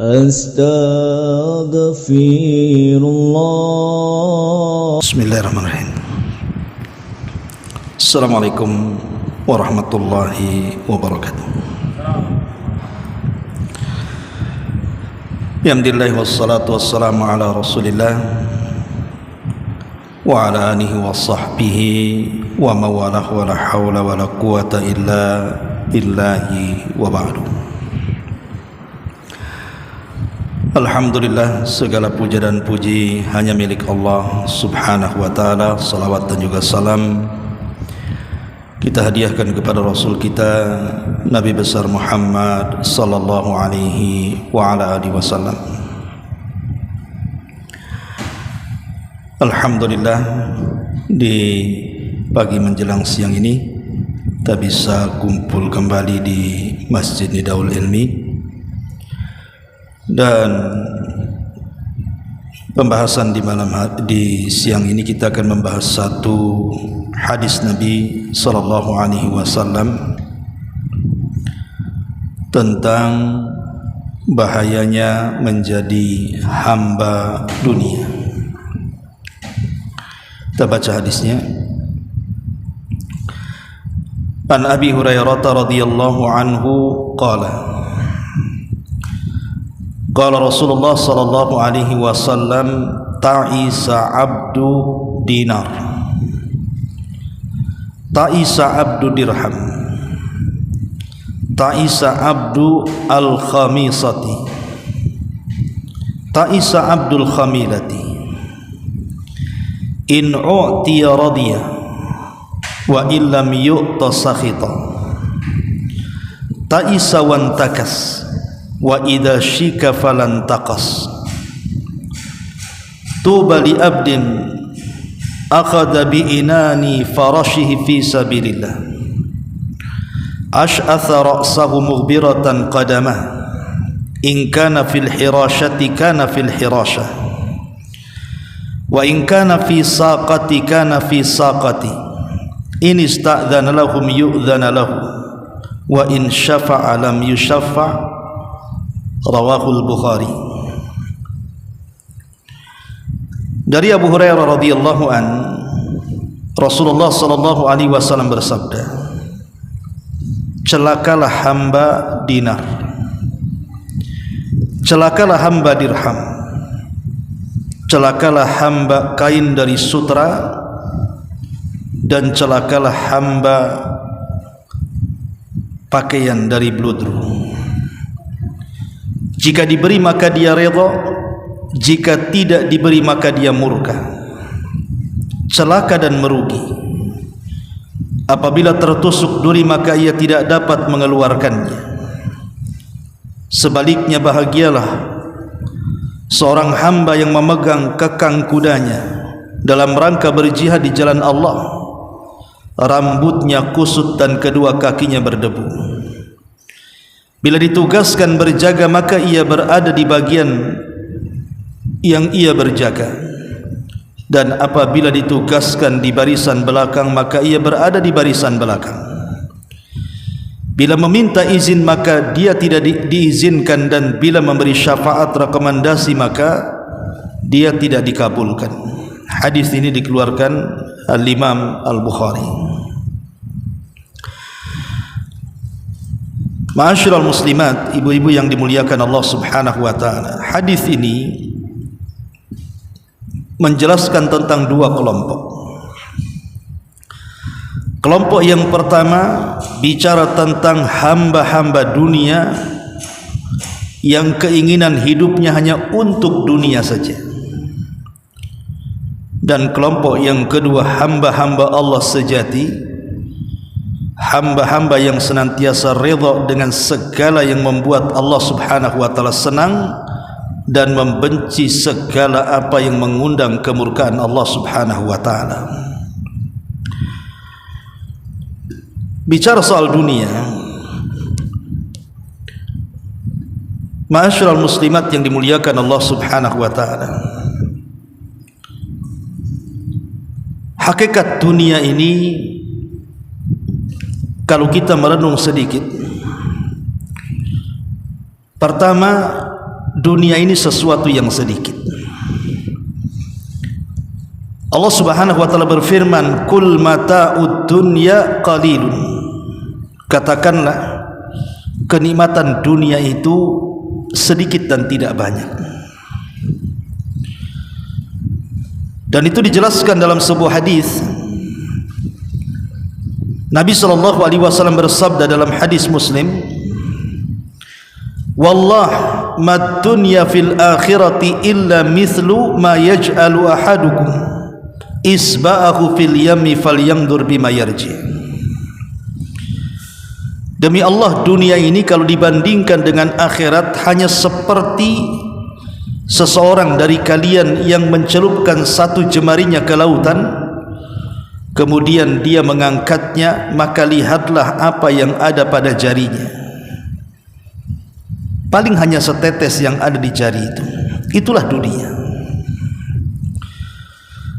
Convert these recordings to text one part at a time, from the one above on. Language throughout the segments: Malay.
Astaghfirullah. Bismillahirrahmanirrahim. Assalamualaikum warahmatullahi wabarakatuh. Alhamdulillah wassalatu wassalamu ala Rasulillah wa ala alihi wa sahbihi wa mawalah wa la hawla wa la quwata illa billahi wa ba'du. Alhamdulillah, segala puja dan puji hanya milik Allah subhanahu wa ta'ala. Salawat dan juga salam kita hadiahkan kepada Rasul kita Nabi besar Muhammad sallallahu alaihi wa ala alihi wasallam. Alhamdulillah, di pagi menjelang siang ini kita bisa kumpul kembali di Masjid Nidaul Ilmi, dan pembahasan di siang ini kita akan membahas satu hadis Nabi sallallahu alaihi wasallam tentang bahayanya menjadi hamba dunia. Kita baca hadisnya. An Abi Hurairah radhiyallahu anhu qala qala Rasulullah sallallahu alaihi wasallam ta'isa abdu dinar, ta'isa abdu dirham, ta'isa abdu al-khamisati, ta'isa abdul khamilati, in u'tiya radiya wa illam yu'ta sakhita, ta'isa wantakas wa idha shika falan taqas, tuba li abdin akhadha bi inani farashihi fi sabilillah, ash'atha ra'sahu mughbiratan qadamah, in kana fil hirashati kana fil hirashah, wa in kana fi saqati kana fi saqati, in ista'dhana lahum yu'dhana lahu, wa in syafa'a lam yushaffa'. Rawahul Bukhari. Dari Abu Hurairah radhiyallahu an, Rasulullah sallallahu alaihi wasallam bersabda, celakalah hamba dinar, celakalah hamba dirham, celakalah hamba kain dari sutra, dan celakalah hamba pakaian dari bludru. Jika diberi maka dia redha, jika tidak diberi maka dia murka. Celaka dan merugi. Apabila tertusuk duri maka ia tidak dapat mengeluarkannya. Sebaliknya bahagialah seorang hamba yang memegang kekang kudanya dalam rangka berjihad di jalan Allah, rambutnya kusut dan kedua kakinya berdebu. Bila ditugaskan berjaga maka ia berada di bagian yang ia berjaga, dan apabila ditugaskan di barisan belakang maka ia berada di barisan belakang. Bila meminta izin maka dia tidak diizinkan, dan bila memberi syafaat rekomendasi maka dia tidak dikabulkan. Hadis ini dikeluarkan Al-Imam Al-Bukhari. Ma'asyiral muslimat, ibu-ibu yang dimuliakan Allah subhanahu wa ta'ala, hadis ini menjelaskan tentang dua kelompok. Kelompok yang pertama bicara tentang hamba-hamba dunia yang keinginan hidupnya hanya untuk dunia saja. Dan kelompok yang kedua hamba-hamba Allah sejati, hamba-hamba yang senantiasa redha dengan segala yang membuat Allah subhanahu wa ta'ala senang, dan membenci segala apa yang mengundang kemurkaan Allah subhanahu wa ta'ala. Bicara soal dunia, ma'asyiral muslimat yang dimuliakan Allah subhanahu wa ta'ala, hakikat dunia ini kalau kita merenung sedikit, pertama dunia ini sesuatu yang sedikit. Allah Subhanahu wa taala berfirman, "Qul mata'ud dunya qalilun." Katakanlah, kenikmatan dunia itu sedikit dan tidak banyak. Dan itu dijelaskan dalam sebuah hadis. Nabi sallallahu alaihi wasallam bersabda dalam hadis Muslim, "Wallah mad dunya fil akhirati illa mithlu ma yaj'alu ahadukum isba'ahu fil yammi falyanzur bima yarji." Demi Allah, dunia ini kalau dibandingkan dengan akhirat hanya seperti seseorang dari kalian yang mencelupkan satu jemarinya ke lautan, kemudian dia mengangkatnya, maka lihatlah apa yang ada pada jarinya. Paling hanya setetes yang ada di jari itu. Itulah dunia.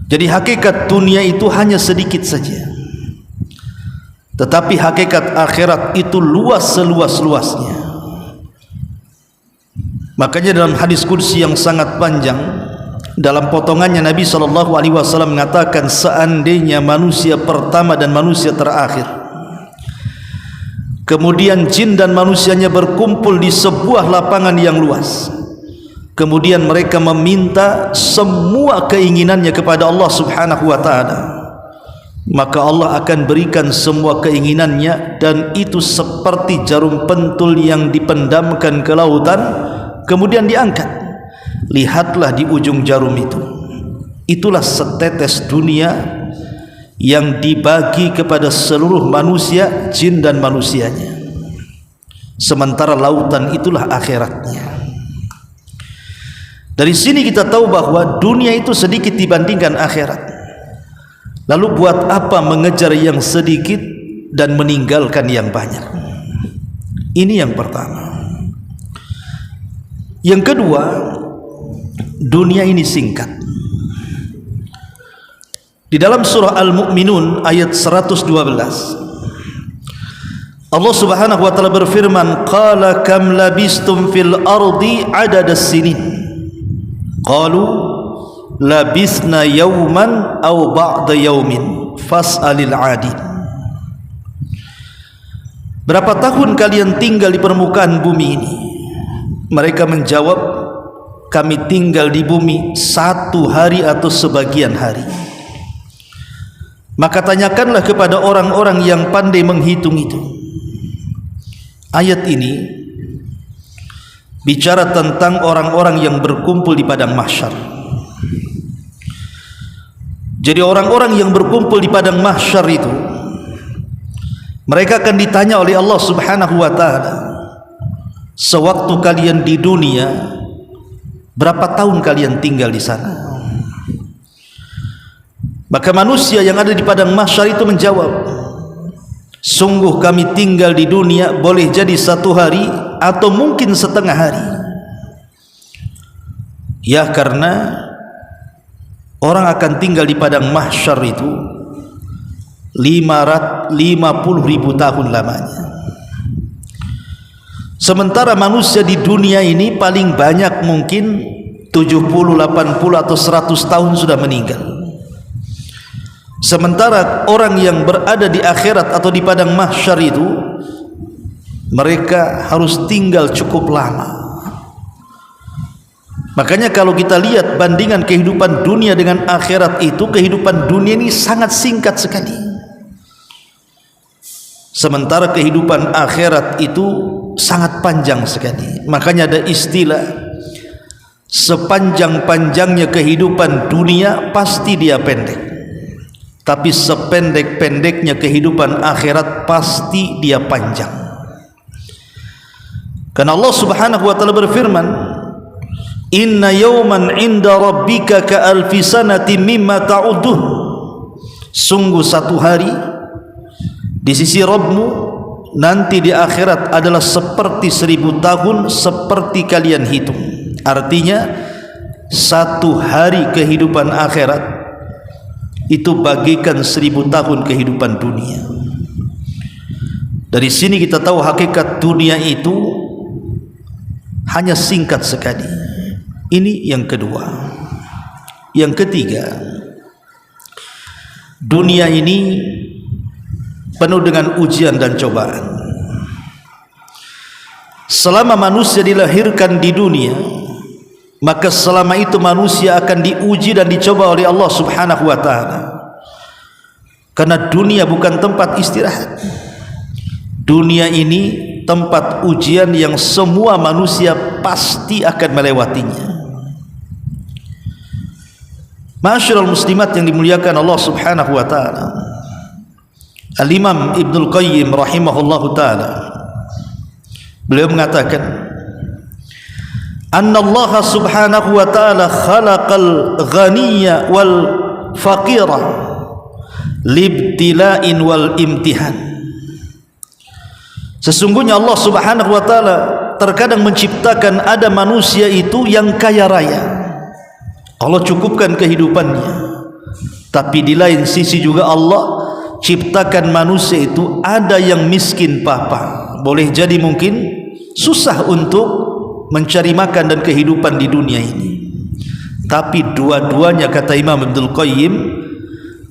Jadi hakikat dunia itu hanya sedikit saja, tetapi hakikat akhirat itu luas seluas-luasnya. Makanya dalam hadis qudsi yang sangat panjang, dalam potongannya Nabi SAW mengatakan, seandainya manusia pertama dan manusia terakhir, kemudian jin dan manusianya berkumpul di sebuah lapangan yang luas, kemudian mereka meminta semua keinginannya kepada Allah Subhanahu wa ta'ala, maka Allah akan berikan semua keinginannya, dan itu seperti jarum pentul yang dipendamkan ke lautan kemudian diangkat. Lihatlah di ujung jarum itu, itulah setetes dunia yang dibagi kepada seluruh manusia, jin dan manusianya. Sementara lautan itulah akhiratnya. Dari sini kita tahu bahwa dunia itu sedikit dibandingkan akhirat. Lalu buat apa mengejar yang sedikit dan meninggalkan yang banyak? Ini yang pertama. Yang kedua, dunia ini singkat. Di dalam surah Al-Mu'minun ayat 112, Allah Subhanahu wa taala berfirman, "Qala kam labistum fil ardi adadas sinin?" Qalu labisna yawman aw ba'da yawmin fas'alil 'adin. Berapa tahun kalian tinggal di permukaan bumi ini? Mereka menjawab, kami tinggal di bumi 1 hari atau sebagian hari. Maka tanyakanlah kepada orang-orang yang pandai menghitung itu. Ayat ini bicara tentang orang-orang yang berkumpul di padang mahsyar. Jadi orang-orang yang berkumpul di padang mahsyar itu, mereka akan ditanya oleh Allah Subhanahu wa ta'ala, sewaktu kalian di dunia, berapa tahun kalian tinggal di sana? Maka manusia yang ada di padang mahsyar itu menjawab, sungguh kami tinggal di dunia boleh jadi 1 hari atau mungkin setengah hari. Ya, karena orang akan tinggal di padang mahsyar itu 50.000 tahun lamanya. Sementara manusia di dunia ini paling banyak mungkin 70, 80 atau 100 tahun sudah meninggal. Sementara orang yang berada di akhirat atau di padang mahsyar itu, mereka harus tinggal cukup lama. Makanya kalau kita lihat bandingan kehidupan dunia dengan akhirat itu, kehidupan dunia ini sangat singkat sekali. Sementara kehidupan akhirat itu sangat panjang sekali. Makanya ada istilah, sepanjang-panjangnya kehidupan dunia pasti dia pendek, tapi sependek-pendeknya kehidupan akhirat pasti dia panjang. Karena Allah Subhanahu wa taala berfirman, "Inna yawman 'inda rabbika ka alfi sanati mimma ta'udun." Sungguh 1 hari di sisi Rabbmu nanti di akhirat adalah seperti 1000 tahun seperti kalian hitung. Artinya 1 hari kehidupan akhirat itu bagikan 1000 tahun kehidupan dunia. Dari sini kita tahu hakikat dunia itu hanya singkat sekali. Ini yang kedua. Yang ketiga, dunia ini penuh dengan ujian dan cobaan. Selama manusia dilahirkan di dunia, maka selama itu manusia akan diuji dan dicoba oleh Allah Subhanahu wa ta'ala. Karena dunia bukan tempat istirahat. Dunia ini tempat ujian yang semua manusia pasti akan melewatinya. Ma'asyiral muslimat yang dimuliakan Allah Subhanahu wa ta'ala, Al-Imam Ibnul Qayyim rahimahullahu ta'ala, beliau mengatakan, Anna Allah Subhanahu wa ta'ala khalaqal ghaniyya wal faqira libtila'in wal imtihan. Sesungguhnya Allah Subhanahu wa ta'ala terkadang menciptakan ada manusia itu yang kaya raya, Allah cukupkan kehidupannya, tapi di lain sisi juga Allah ciptakan manusia itu ada yang miskin papa, boleh jadi mungkin susah untuk mencari makan dan kehidupan di dunia ini. Tapi dua-duanya, kata Imam Ibnul Qayyim,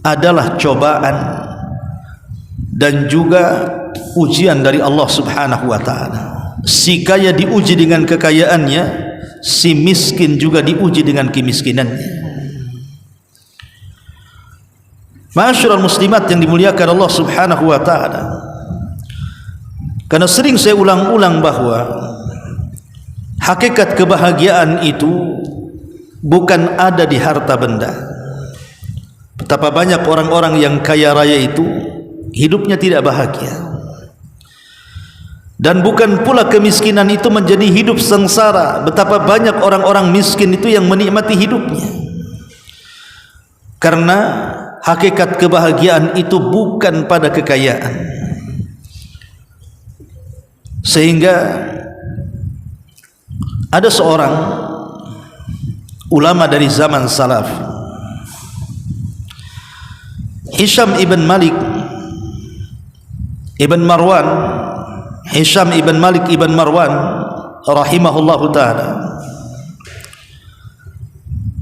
adalah cobaan dan juga ujian dari Allah Subhanahu wa ta'ala. Si kaya diuji dengan kekayaannya, si miskin juga diuji dengan kemiskinannya. Ma'asyiral muslimat yang dimuliakan Allah Subhanahu wa ta'ala, karena sering saya ulang-ulang bahwa hakikat kebahagiaan itu bukan ada di harta benda. Betapa banyak orang-orang yang kaya raya itu hidupnya tidak bahagia. Dan bukan pula kemiskinan itu menjadi hidup sengsara. Betapa banyak orang-orang miskin itu yang menikmati hidupnya. Karena hakikat kebahagiaan itu bukan pada kekayaan. Sehingga ada seorang ulama dari zaman salaf, Hisham ibn Malik ibn Marwan, Hisham ibn Malik ibn Marwan rahimahullahu ta'ala,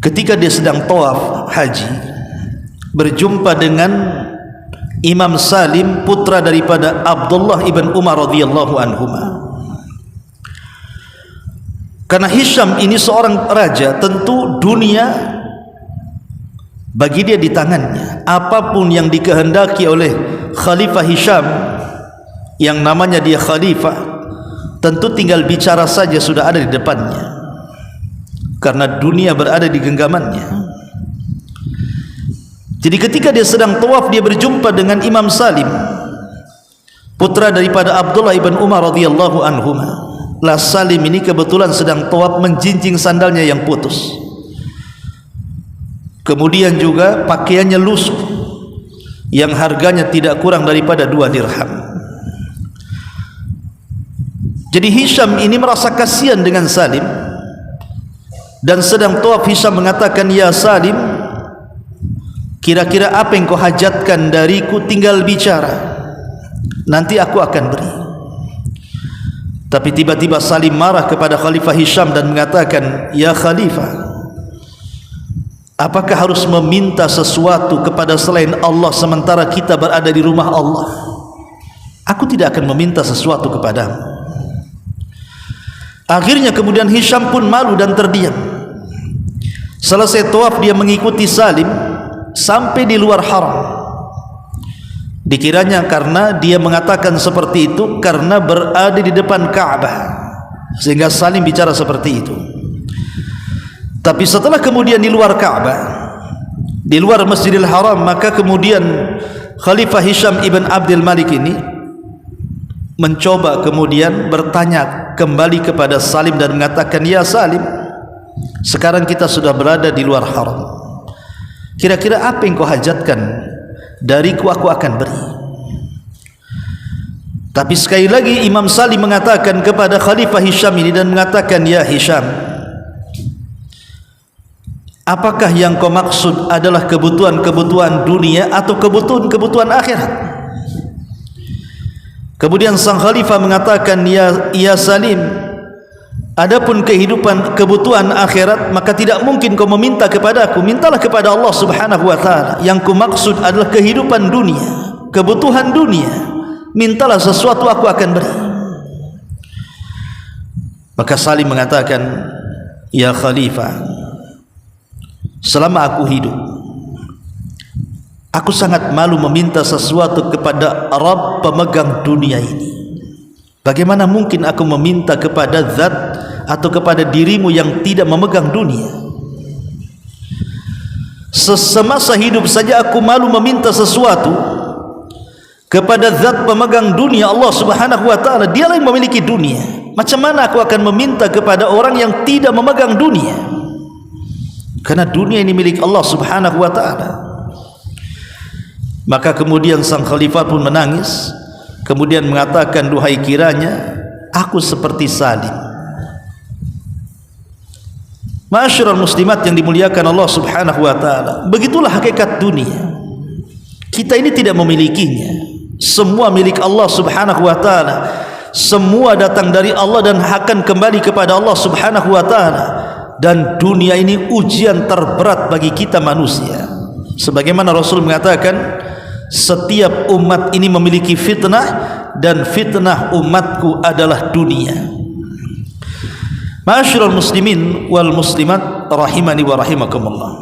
ketika dia sedang tawaf haji, berjumpa dengan Imam Salim, putra daripada Abdullah ibn Umar radhiyallahu anhuma. Karena Hisham ini seorang raja, tentu dunia bagi dia di tangannya. Apapun yang dikehendaki oleh Khalifah Hisham, yang namanya dia khalifah, tentu tinggal bicara saja sudah ada di depannya, karena dunia berada di genggamannya. Jadi ketika dia sedang tawaf, dia berjumpa dengan Imam Salim, putra daripada Abdullah ibn Umar radhiyallahu anhuma. Lah Salim ini kebetulan sedang tawaf, menjinjing sandalnya yang putus, kemudian juga pakaiannya lusuh yang harganya tidak kurang daripada 2 dirham. Jadi Hisham ini merasa kasihan dengan Salim, dan sedang tawaf Hisham mengatakan, "Ya Salim, kira-kira apa yang kau hajatkan dariku? Tinggal bicara, nanti aku akan beri." Tapi tiba-tiba Salim marah kepada Khalifah Hisham dan mengatakan, "Ya Khalifah, apakah harus meminta sesuatu kepada selain Allah sementara kita berada di rumah Allah? Aku tidak akan meminta sesuatu kepadamu." Akhirnya kemudian Hisham pun malu dan terdiam. Selesai tawaf, dia mengikuti Salim sampai di luar haram. Dikiranya karena dia mengatakan seperti itu karena berada di depan Ka'bah, sehingga Salim bicara seperti itu. Tapi setelah kemudian di luar Ka'bah, di luar Masjidil Haram, maka kemudian Khalifah Hisham ibn Abdul Malik ini mencoba kemudian bertanya kembali kepada Salim dan mengatakan, "Ya Salim, sekarang kita sudah berada di luar haram. Kira-kira apa yang kau hajatkan dariku, aku akan beri." Tapi sekali lagi Imam Salim mengatakan kepada Khalifah Hisham ini dan mengatakan, "Ya Hisham, apakah yang kau maksud adalah kebutuhan-kebutuhan dunia atau kebutuhan-kebutuhan akhirat?" Kemudian sang khalifah mengatakan, "Ya Salim, Adapun kehidupan kebutuhan akhirat, maka tidak mungkin kau meminta kepada aku. Mintalah kepada Allah Subhanahu wa taala. Yang ku maksud adalah kehidupan dunia, kebutuhan dunia. Mintalah sesuatu, aku akan beri. Maka Salim mengatakan, ya Khalifah, selama aku hidup, aku sangat malu meminta sesuatu kepada Rabb pemegang dunia ini. Bagaimana mungkin aku meminta kepada zat atau kepada dirimu yang tidak memegang dunia? Semasa hidup saja aku malu meminta sesuatu kepada zat pemegang dunia, Allah Subhanahu wa taala. Dialah yang memiliki dunia. Macam mana aku akan meminta kepada orang yang tidak memegang dunia? Karena dunia ini milik Allah Subhanahu wa taala. Maka kemudian sang khalifah pun menangis, kemudian mengatakan, duhai kiranya aku seperti Salim. Ma'asyiral muslimat yang dimuliakan Allah Subhanahu wa taala, begitulah hakikat dunia. Kita ini tidak memilikinya. Semua milik Allah Subhanahu wa taala. Semua datang dari Allah dan akan kembali kepada Allah Subhanahu wa taala. Dan dunia ini ujian terberat bagi kita manusia. Sebagaimana Rasul mengatakan, setiap umat ini memiliki fitnah, dan fitnah umatku adalah dunia. Ma'asyiral muslimin wal muslimat rahimani wa rahimakumullah.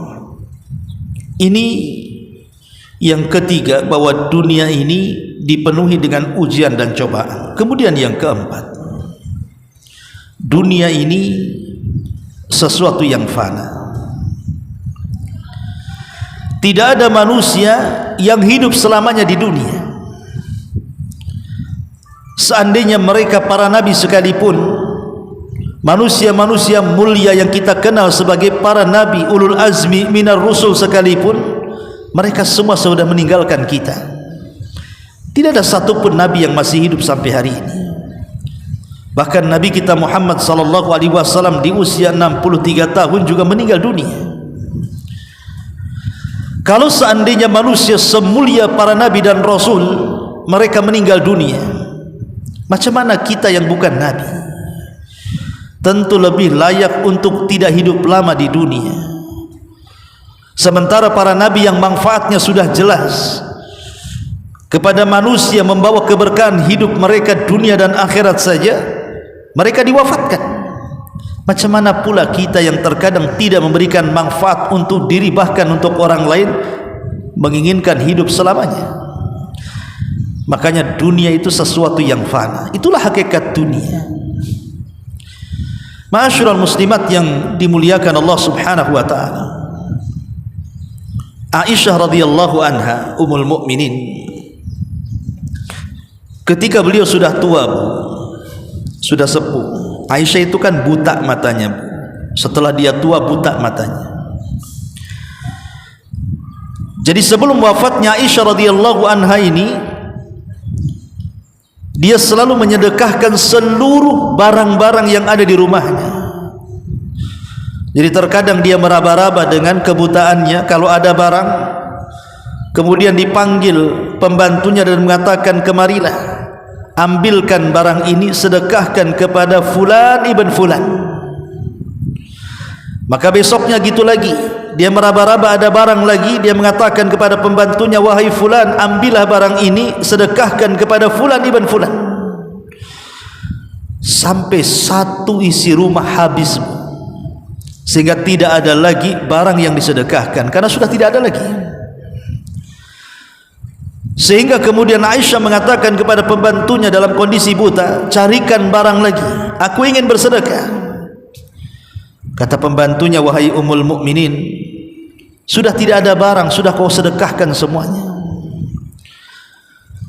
Ini yang ketiga, bahwa dunia ini dipenuhi dengan ujian dan cobaan. Kemudian yang keempat, dunia ini sesuatu yang fana. Tidak ada manusia yang hidup selamanya di dunia. Seandainya mereka para nabi sekalipun, manusia-manusia mulia yang kita kenal sebagai para nabi, ulul azmi minar rusul sekalipun, mereka semua sudah meninggalkan kita. Tidak ada satupun nabi yang masih hidup sampai hari ini. Bahkan Nabi kita Muhammad sallallahu alaihi wasallam di usia 63 tahun juga meninggal dunia. Kalau seandainya manusia semulia para nabi dan rasul mereka meninggal dunia, macam mana kita yang bukan nabi? Tentu lebih layak untuk tidak hidup lama di dunia. Sementara para nabi yang manfaatnya sudah jelas kepada manusia, membawa keberkahan hidup mereka dunia dan akhirat saja, mereka diwafatkan. Macam mana pula kita yang terkadang tidak memberikan manfaat untuk diri, bahkan untuk orang lain, menginginkan hidup selamanya? Makanya dunia itu sesuatu yang fana. Itulah hakikat dunia. Ma'asyiral muslimat yang dimuliakan Allah Subhanahu wa taala, Aisyah radhiyallahu anha ummul mukminin, ketika beliau sudah tua, sudah sepuh. Aisyah itu kan buta matanya, Bu. Setelah dia tua, buta matanya. Jadi sebelum wafatnya Aisyah radhiyallahu anha ini, dia selalu menyedekahkan seluruh barang-barang yang ada di rumahnya. Jadi terkadang dia meraba-raba dengan kebutaannya. Kalau ada barang, kemudian dipanggil pembantunya dan mengatakan, kemarilah, ambilkan barang ini, sedekahkan kepada fulan ibn fulan. Maka besoknya gitu lagi, dia meraba-raba ada barang lagi, dia mengatakan kepada pembantunya, wahai fulan, ambillah barang ini, sedekahkan kepada fulan ibn fulan. Sampai satu isi rumah habis, sehingga tidak ada lagi barang yang disedekahkan, karena sudah tidak ada lagi. Sehingga kemudian Aisyah mengatakan kepada pembantunya dalam kondisi buta, carikan barang lagi, aku ingin bersedekah. Kata pembantunya, wahai ummul mukminin, sudah tidak ada barang, sudah kau sedekahkan semuanya.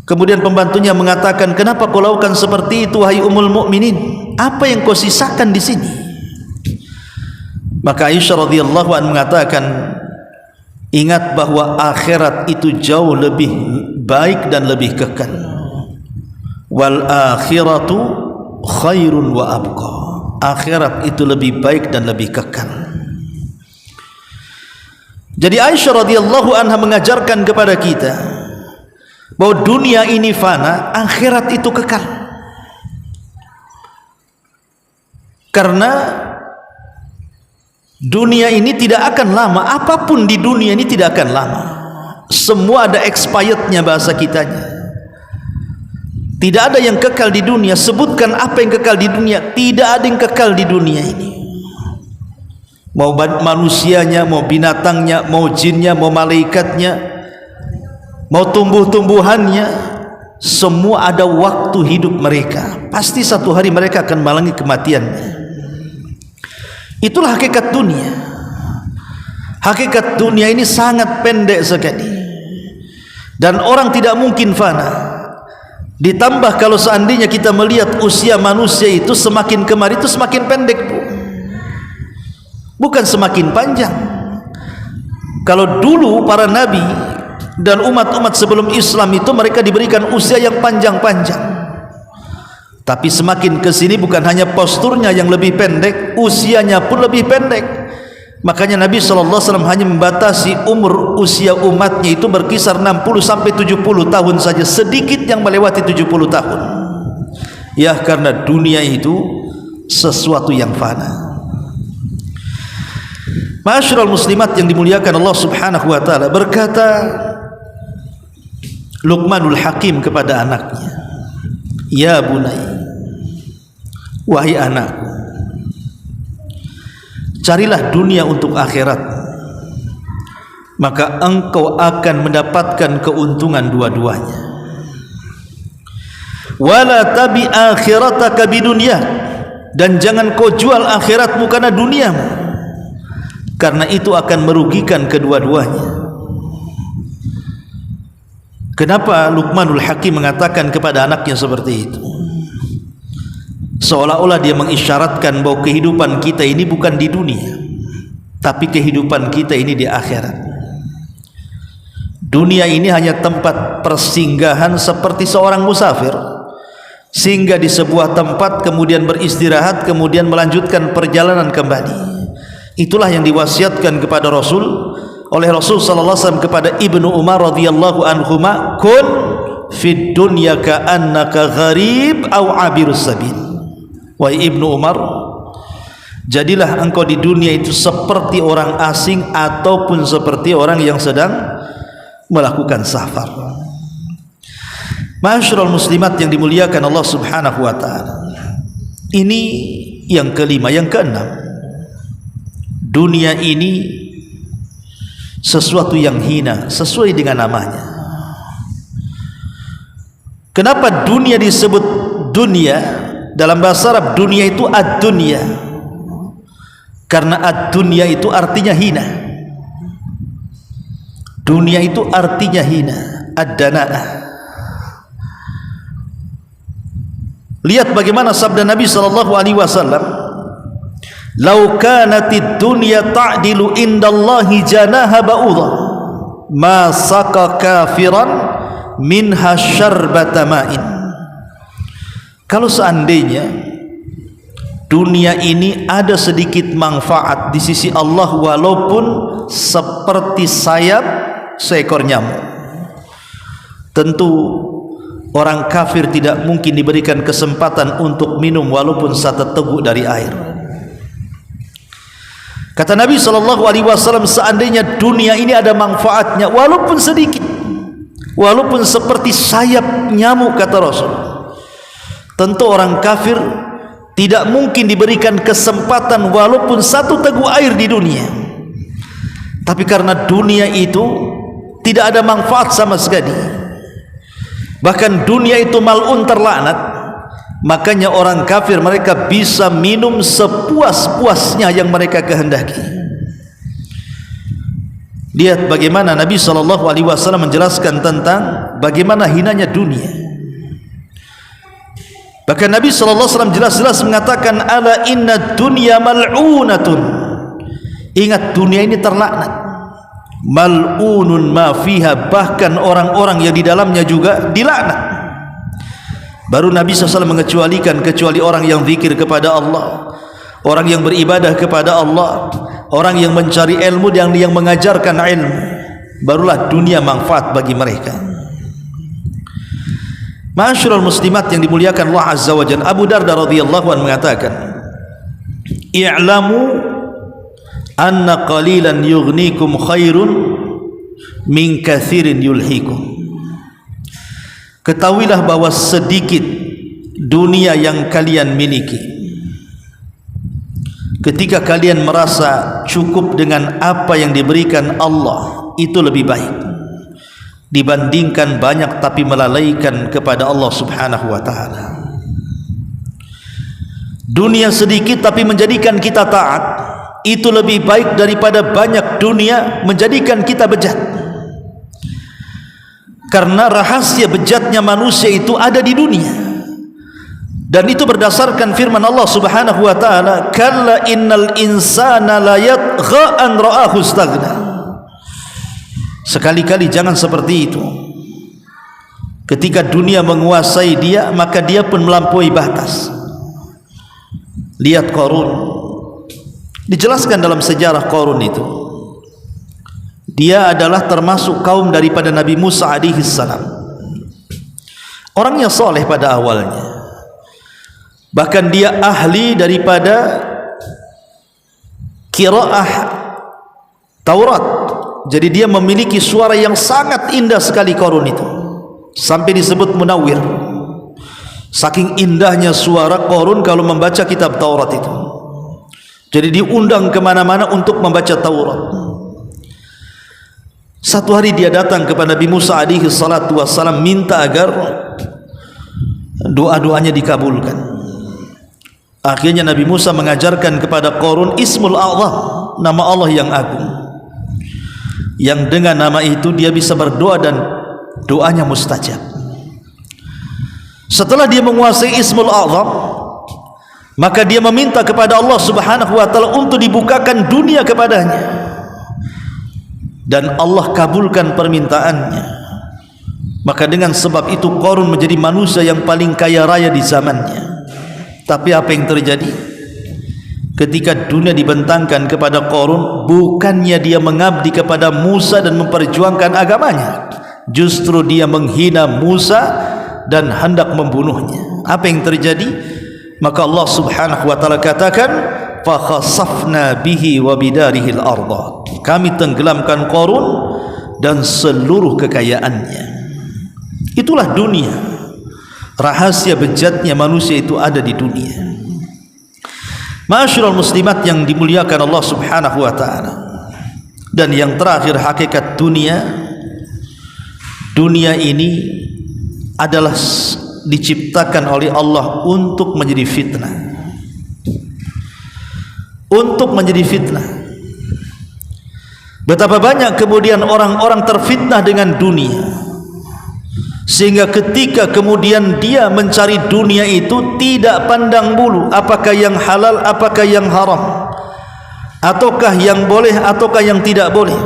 Kemudian pembantunya mengatakan, kenapa kau lakukan seperti itu wahai ummul mukminin? Apa yang kau sisakan di sini? Maka Aisyah radhiyallahu anha mengatakan, ingat bahwa akhirat itu jauh lebih baik dan lebih kekal. Wal akhiratu khairun wa abqa. Akhirat itu lebih baik dan lebih kekal. Jadi Aisyah radhiyallahu anha mengajarkan kepada kita bahwa dunia ini fana, akhirat itu kekal. Karena dunia ini tidak akan lama, apapun di dunia ini tidak akan lama. Semua ada expirednya bahasa kitanya. Tidak ada yang kekal di dunia. Sebutkan apa yang kekal di dunia. Tidak ada yang kekal di dunia ini. Mau manusianya, mau binatangnya, mau jinnya, mau malaikatnya, mau tumbuh-tumbuhannya, semua ada waktu hidup mereka. Pasti satu hari mereka akan mengalami kematiannya. Itulah hakikat dunia. Hakikat dunia ini sangat pendek sekali, dan orang tidak mungkin fana. Ditambah kalau seandainya kita melihat usia manusia itu semakin kemari itu semakin pendek, bukan semakin panjang. Kalau dulu para nabi dan umat-umat sebelum Islam itu mereka diberikan usia yang panjang-panjang, tapi semakin ke sini bukan hanya posturnya yang lebih pendek, usianya pun lebih pendek. Makanya Nabi SAW hanya membatasi umur usia umatnya itu berkisar 60 sampai 70 tahun saja, sedikit yang melewati 70 tahun. Ya, karena dunia itu sesuatu yang fana. Ma'asyiral muslimat yang dimuliakan Allah Subhanahu wa taala, berkata Luqmanul Hakim kepada anaknya, "Ya bunai, wahai anakku, carilah dunia untuk akhirat, maka engkau akan mendapatkan keuntungan dua-duanya. Wala tabi akhirataka bidunya, dan jangan kau jual akhiratmu karena duniamu, karena itu akan merugikan kedua-duanya." Kenapa Luqmanul Hakim mengatakan kepada anaknya seperti itu? Seolah-olah dia mengisyaratkan bahwa kehidupan kita ini bukan di dunia, tapi kehidupan kita ini di akhirat. Dunia ini hanya tempat persinggahan seperti seorang musafir, singgah di sebuah tempat kemudian beristirahat, kemudian melanjutkan perjalanan kembali. Itulah yang diwasiatkan kepada Rasul oleh Rasul sallallahu alaihi wasallam kepada Ibnu Umar radhiyallahu anhuma, "Kun fid dunya ka'annaka gharib aw 'abirus sabil." Wahai Ibnu Umar, jadilah engkau di dunia itu seperti orang asing ataupun seperti orang yang sedang melakukan safar. Ma'asyiral muslimat yang dimuliakan Allah Subhanahu wa taala. Ini yang kelima, yang keenam. Dunia ini sesuatu yang hina sesuai dengan namanya. Kenapa dunia disebut dunia? Dalam bahasa Arab dunia itu ad-dunya, karena ad-dunya itu artinya hina. Dunia itu artinya hina, ad-dana'ah. Lihat bagaimana sabda Nabi sallallahu alaihi wasallam, "Lau kanatid dunya ta'dilu indallahi janaha ba'udha, ma saqa kafiran minha syarbata ma'in." Kalau seandainya dunia ini ada sedikit manfaat di sisi Allah walaupun seperti sayap seekor nyamuk, tentu orang kafir tidak mungkin diberikan kesempatan untuk minum walaupun satu teguk dari air. Kata Nabi SAW, seandainya dunia ini ada manfaatnya walaupun sedikit, walaupun seperti sayap nyamuk, kata Rasul, tentu orang kafir tidak mungkin diberikan kesempatan walaupun satu teguk air di dunia. Tapi karena dunia itu tidak ada manfaat sama sekali, bahkan dunia itu mal'un, terlaknat, makanya orang kafir mereka bisa minum sepuas-puasnya yang mereka kehendaki. Lihat bagaimana Nabi SAW menjelaskan tentang bagaimana hinanya dunia. Bahkan Nabi SAW jelas-jelas mengatakan, "Ala inna dunya mal'unatun." Ingat, dunia ini terlaknat. Mal'unun ma fiha, bahkan orang-orang yang di dalamnya juga dilaknat. Baru Nabi SAW mengecualikan kecuali orang yang zikir kepada Allah, orang yang beribadah kepada Allah, orang yang mencari ilmu dan yang mengajarkan ilmu, barulah dunia manfaat bagi mereka. Ma'asyiral muslimat yang dimuliakan Allah Azza wa Jalla, Abu Darda radhiyallahu anhu mengatakan, i'lamu anna qalilan yughnikum khairun min katsirin yulhikum. Ketahuilah bahwa sedikit dunia yang kalian miliki, ketika kalian merasa cukup dengan apa yang diberikan Allah, itu lebih baik dibandingkan banyak tapi melalaikan kepada Allah Subhanahu wa ta'ala. Dunia sedikit tapi menjadikan kita taat, itu lebih baik daripada banyak dunia menjadikan kita bejat. Karena rahasia bejatnya manusia itu ada di dunia, dan itu berdasarkan firman Allah Subhanahu wa ta'ala, kalla innal insana la yatgha an ra'ahu istaghna. Sekali-kali jangan seperti itu. Ketika dunia menguasai dia, maka dia pun melampaui batas. Lihat Qarun, dijelaskan dalam sejarah Qarun itu, dia adalah termasuk kaum daripada Nabi Musa alaihi salam. Orangnya soleh pada awalnya, bahkan dia ahli daripada qiraah Taurat. Jadi dia memiliki suara yang sangat indah sekali Qarun itu, sampai disebut munawwir. Saking indahnya suara Qarun kalau membaca kitab Taurat itu. Jadi diundang kemana-mana untuk membaca Taurat. Satu hari dia datang kepada Nabi Musa alaihi salatu wassalam, minta agar doa-doanya dikabulkan. Akhirnya Nabi Musa mengajarkan kepada Qarun Ismul A'zam, nama Allah yang agung, yang dengan nama itu dia bisa berdoa dan doanya mustajab. Setelah dia menguasai Ismul A'zam, maka dia meminta kepada Allah Subhanahu wa ta'ala untuk dibukakan dunia kepadanya, dan Allah kabulkan permintaannya. Maka dengan sebab itu Qarun menjadi manusia yang paling kaya raya di zamannya. Tapi apa yang terjadi? Ketika dunia dibentangkan kepada Qarun, bukannya dia mengabdi kepada Musa dan memperjuangkan agamanya, justru dia menghina Musa dan hendak membunuhnya. Apa yang terjadi? Maka Allah Subhanahu wa ta'ala katakan, fa khasafna bihi wa bidarihi al-ardh. Kami tenggelamkan Qarun dan seluruh kekayaannya. Itulah dunia. Rahasia bejatnya manusia itu ada di dunia. Ma'asyiral muslimat yang dimuliakan Allah Subhanahu wa ta'ala. Dan yang terakhir, hakikat dunia, dunia ini adalah diciptakan oleh Allah untuk menjadi fitnah. Untuk menjadi fitnah. Betapa banyak kemudian orang-orang terfitnah dengan dunia, sehingga ketika kemudian dia mencari dunia itu tidak pandang bulu apakah yang halal, apakah yang haram, ataukah yang boleh, ataukah yang tidak boleh,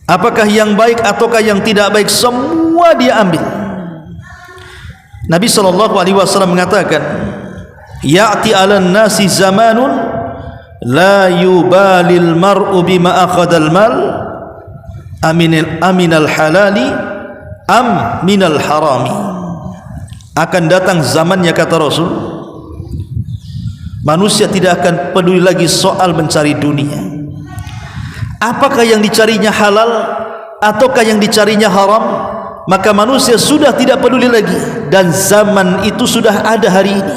apakah yang baik, ataukah yang tidak baik, semua dia ambil. Nabi SAW mengatakan, ya'ti 'alan nasi zamanun la yubalil mar'u bima akhadal mal aminal halali am minal harami. Akan datang zamannya, kata Rasul, manusia tidak akan peduli lagi soal mencari dunia, apakah yang dicarinya halal ataukah yang dicarinya haram. Maka manusia sudah tidak peduli lagi, dan zaman itu sudah ada hari ini.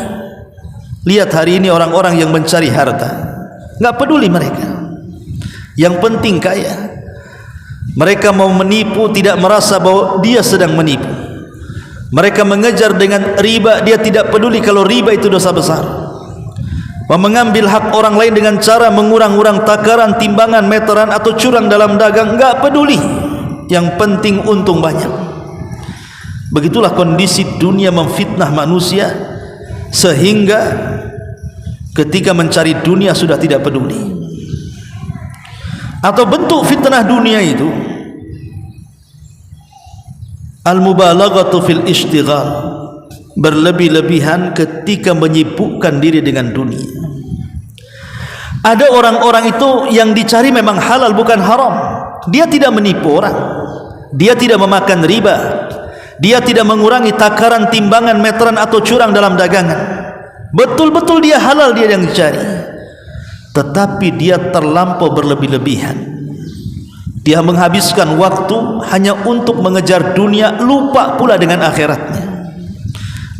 Lihat hari ini orang-orang yang mencari harta, nggak peduli mereka, yang penting kaya. Mereka mau menipu, tidak merasa bahwa dia sedang menipu. Mereka mengejar dengan riba, dia tidak peduli kalau riba itu dosa besar. Mengambil hak orang lain dengan cara mengurang-urang takaran, timbangan, meteran, atau curang dalam dagang, nggak peduli. Yang penting untung banyak. Begitulah kondisi dunia memfitnah manusia, sehingga ketika mencari dunia sudah tidak peduli. Atau bentuk fitnah dunia itu al-mubalaghatu fil ishtighal, berlebih-lebihan ketika menyibukkan diri dengan dunia. Ada orang-orang itu yang dicari memang halal bukan haram. Dia tidak menipu orang, dia tidak memakan riba, dia tidak mengurangi takaran, timbangan, meteran, atau curang dalam dagangan. betul-betul dia halal dia yang cari, tetapi dia terlampau berlebih-lebihan. Dia menghabiskan waktu hanya untuk mengejar dunia, lupa pula dengan akhiratnya,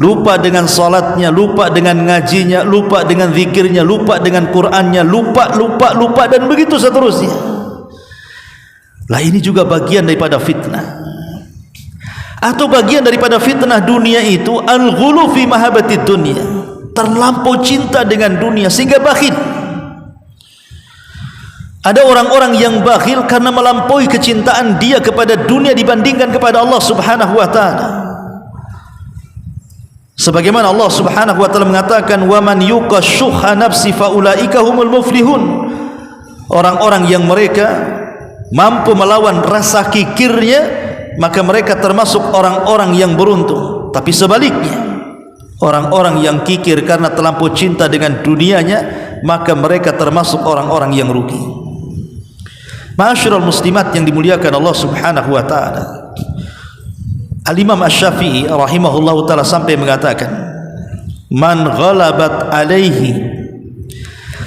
lupa dengan salatnya, lupa dengan ngajinya, lupa dengan zikirnya, lupa dengan Qur'annya, lupa dan begitu seterusnya. Lah ini juga bagian daripada fitnah. Atau bagian daripada fitnah dunia itu al-ghulu fi mahabbatid dunya, terlampau cinta dengan dunia sehingga bakhil. Ada orang-orang yang bakhil karena melampaui kecintaan dia kepada dunia dibandingkan kepada Allah Subhanahu wa taala. Sebagaimana Allah Subhanahu wa taala mengatakan, "Wa man yuqashuha nafsi faulaika humul muflihun." Orang-orang yang mereka mampu melawan rasa kikirnya, maka mereka termasuk orang-orang yang beruntung. Tapi sebaliknya, orang-orang yang kikir karena terlampau cinta dengan dunianya, maka mereka termasuk orang-orang yang rugi. Ma'asyiral muslimat yang dimuliakan Allah Subhanahu wa taala, Al-Imam Asy-Syafi'i rahimahullahu taala sampai mengatakan, "Man ghalabat alaihi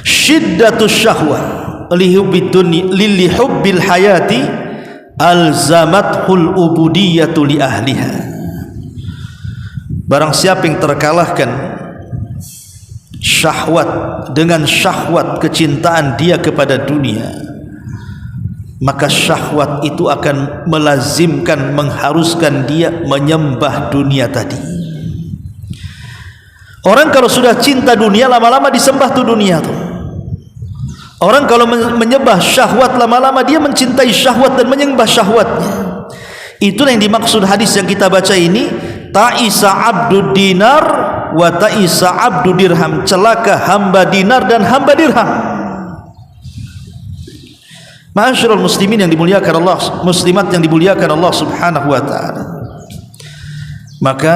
shiddatus syahwah li hubbil hayati alzamathul ubudiyyatu li ahliha." Barang siapa yang terkalahkan syahwat dengan syahwat kecintaan dia kepada dunia, maka syahwat itu akan melazimkan, mengharuskan dia menyembah dunia tadi. Orang kalau sudah cinta dunia, lama-lama disembah tuh dunia tuh. Orang kalau menyembah syahwat, lama-lama dia mencintai syahwat dan menyembah syahwatnya. Itulah yang dimaksud hadis yang kita baca ini, ta'isa abdud dinar wa ta'isa abdud dirham. Celaka hamba dinar dan hamba dirham. Ma'asyiral muslimin yang dimuliakan Allah, muslimat yang dimuliakan Allah Subhanahu wa taala. Maka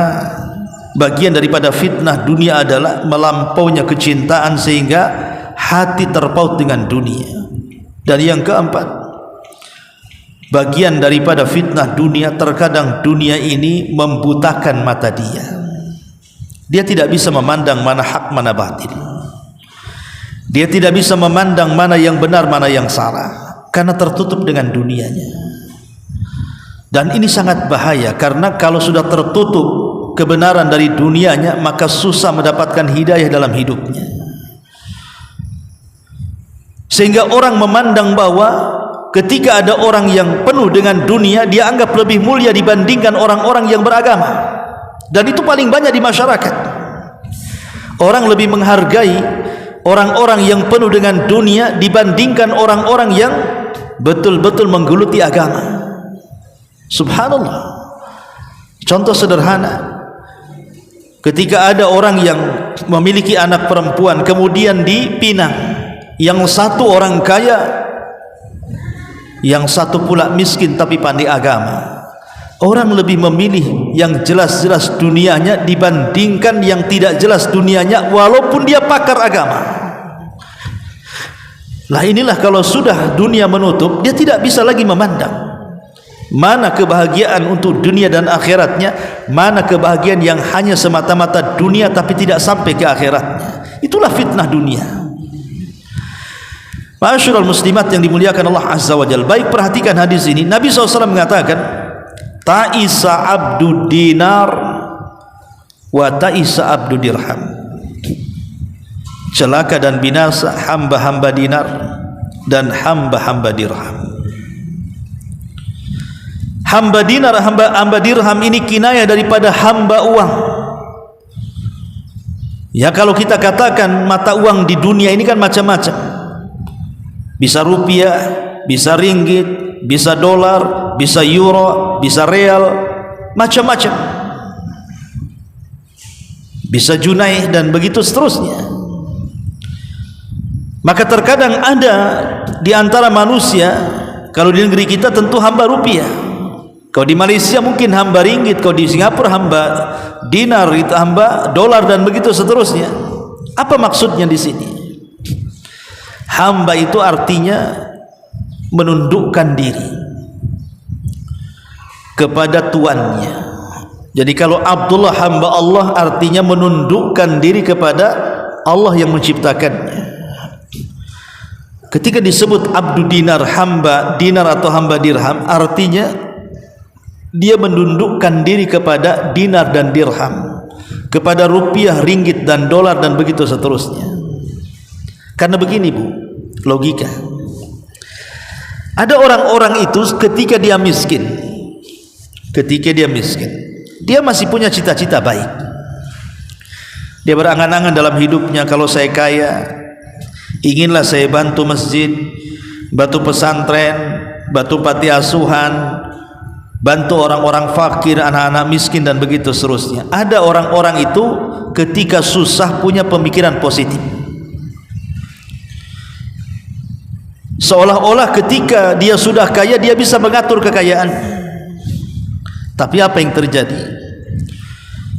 bagian daripada fitnah dunia adalah melampaunya kecintaan sehingga hati terpaut dengan dunia. Dan yang keempat, bagian daripada fitnah dunia, terkadang dunia ini membutakan mata dia. Dia tidak bisa memandang mana hak mana batil. Dia tidak bisa memandang mana yang benar mana yang salah, karena tertutup dengan dunianya. Dan ini sangat bahaya, karena kalau sudah tertutup kebenaran dari dunianya, maka susah mendapatkan hidayah dalam hidupnya. Sehingga orang memandang bahwa ketika ada orang yang penuh dengan dunia, dia anggap lebih mulia dibandingkan orang-orang yang beragama. Dan itu paling banyak di masyarakat. Orang lebih menghargai orang-orang yang penuh dengan dunia dibandingkan orang-orang yang betul-betul menggeluti agama. Subhanallah. Contoh sederhana, ketika ada orang yang memiliki anak perempuan kemudian dipinang, yang satu orang kaya, yang satu pula miskin tapi pandai agama, orang lebih memilih yang jelas-jelas dunianya dibandingkan yang tidak jelas dunianya walaupun dia pakar agama. Lah inilah kalau sudah dunia menutup, dia tidak bisa lagi memandang mana kebahagiaan untuk dunia dan akhiratnya, mana kebahagiaan yang hanya semata-mata dunia tapi tidak sampai ke akhiratnya. Itulah fitnah dunia. Ma'asyiral muslimat yang dimuliakan Allah Azza wa Jalla, baik perhatikan hadis ini. Nabi SAW mengatakan, ta'isa abdu dinar wa ta'isa abdu dirham. Celaka dan binasa hamba-hamba dinar dan hamba-hamba dirham. Hamba dinar, hamba dirham ini kinayah daripada hamba uang. Ya, kalau kita katakan mata uang di dunia ini kan macam-macam. Bisa rupiah, bisa ringgit, bisa dolar, bisa euro, bisa real, macam-macam. Bisa junai dan begitu seterusnya. Maka terkadang ada di antara manusia, kalau di negeri kita tentu hamba rupiah, kalau di Malaysia mungkin hamba ringgit, kalau di Singapura hamba dinar, itu hamba dolar dan begitu seterusnya. Apa maksudnya di sini? Hamba itu artinya menundukkan diri kepada tuannya, Jadi kalau Abdullah hamba Allah artinya menundukkan diri kepada Allah yang menciptakannya. Ketika disebut abdu dinar, hamba dinar atau hamba dirham, artinya dia menundukkan diri kepada dinar dan dirham, kepada rupiah, ringgit dan dolar dan begitu seterusnya. Karena begini Bu, logika. Ada orang-orang itu ketika dia miskin, dia masih punya cita-cita baik. Dia berangan-angan dalam hidupnya, kalau saya kaya, inginlah saya bantu masjid, bantu pesantren, bantu panti asuhan, bantu orang-orang fakir, anak-anak miskin dan begitu seterusnya. Ada orang-orang itu ketika susah punya pemikiran positif, seolah-olah ketika dia sudah kaya dia bisa mengatur kekayaan. Tapi apa yang terjadi?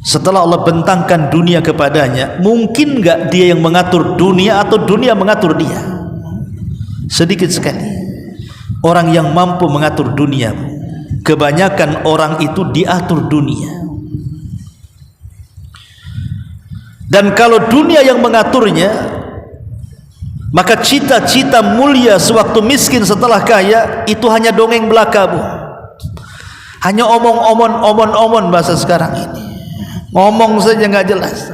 Setelah Allah bentangkan dunia kepadanya, mungkin enggak dia yang mengatur dunia atau dunia mengatur dia? Sedikit sekali orang yang mampu mengatur dunia. Kebanyakan orang itu diatur dunia. Dan kalau dunia yang mengaturnya, maka cita-cita mulia sewaktu miskin setelah kaya itu hanya dongeng belaka Bu. Hanya omong-omon bahasa sekarang ini. Ngomong saja nggak jelas.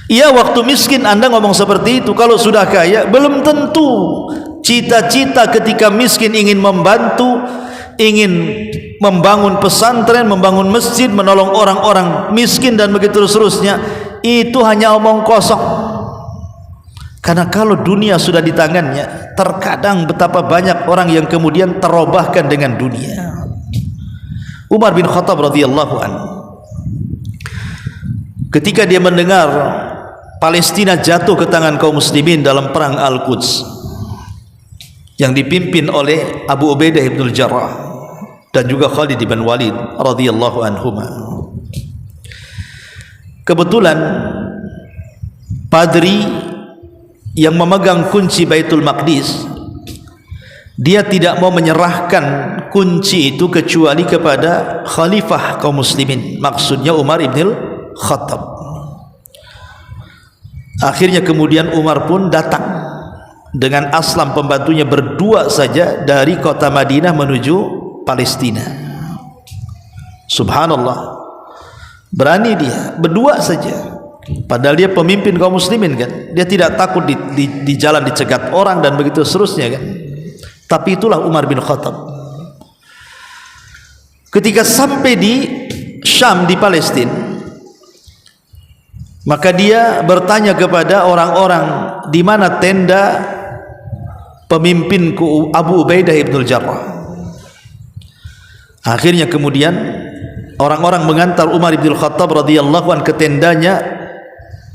Iya, waktu miskin Anda ngomong seperti itu. Kalau sudah kaya belum tentu. Cita-cita ketika miskin ingin membantu, ingin membangun pesantren, membangun masjid, menolong orang-orang miskin dan begitu seterusnya, itu hanya omong kosong. Karena kalau dunia sudah di tangannya, terkadang betapa banyak orang yang kemudian terobahkan dengan dunia. Umar bin Khattab radhiyallahu anhu, ketika dia mendengar Palestina jatuh ke tangan kaum muslimin dalam perang Al-Quds yang dipimpin oleh Abu Ubaidah ibn Jarrah dan juga Khalid bin Walid radhiyallahu anhuma, kebetulan padri yang memegang kunci Baitul Maqdis, dia tidak mau menyerahkan kunci itu kecuali kepada khalifah kaum muslimin, maksudnya Umar ibn Khattab. Akhirnya kemudian Umar pun datang dengan Aslam pembantunya, berdua saja dari kota Madinah menuju Palestina. Subhanallah, berani dia berdua saja. Padahal dia pemimpin kaum muslimin kan, dia tidak takut di jalan dicegat orang dan begitu seterusnya kan. Tapi itulah Umar bin Khattab. Ketika sampai di Syam, di Palestina, maka dia bertanya kepada orang-orang, di mana tenda pemimpinku Abu Ubaidah ibn Jarrah. Akhirnya kemudian orang-orang mengantar Umar bin Khattab radhiyallahu anhu ke tendanya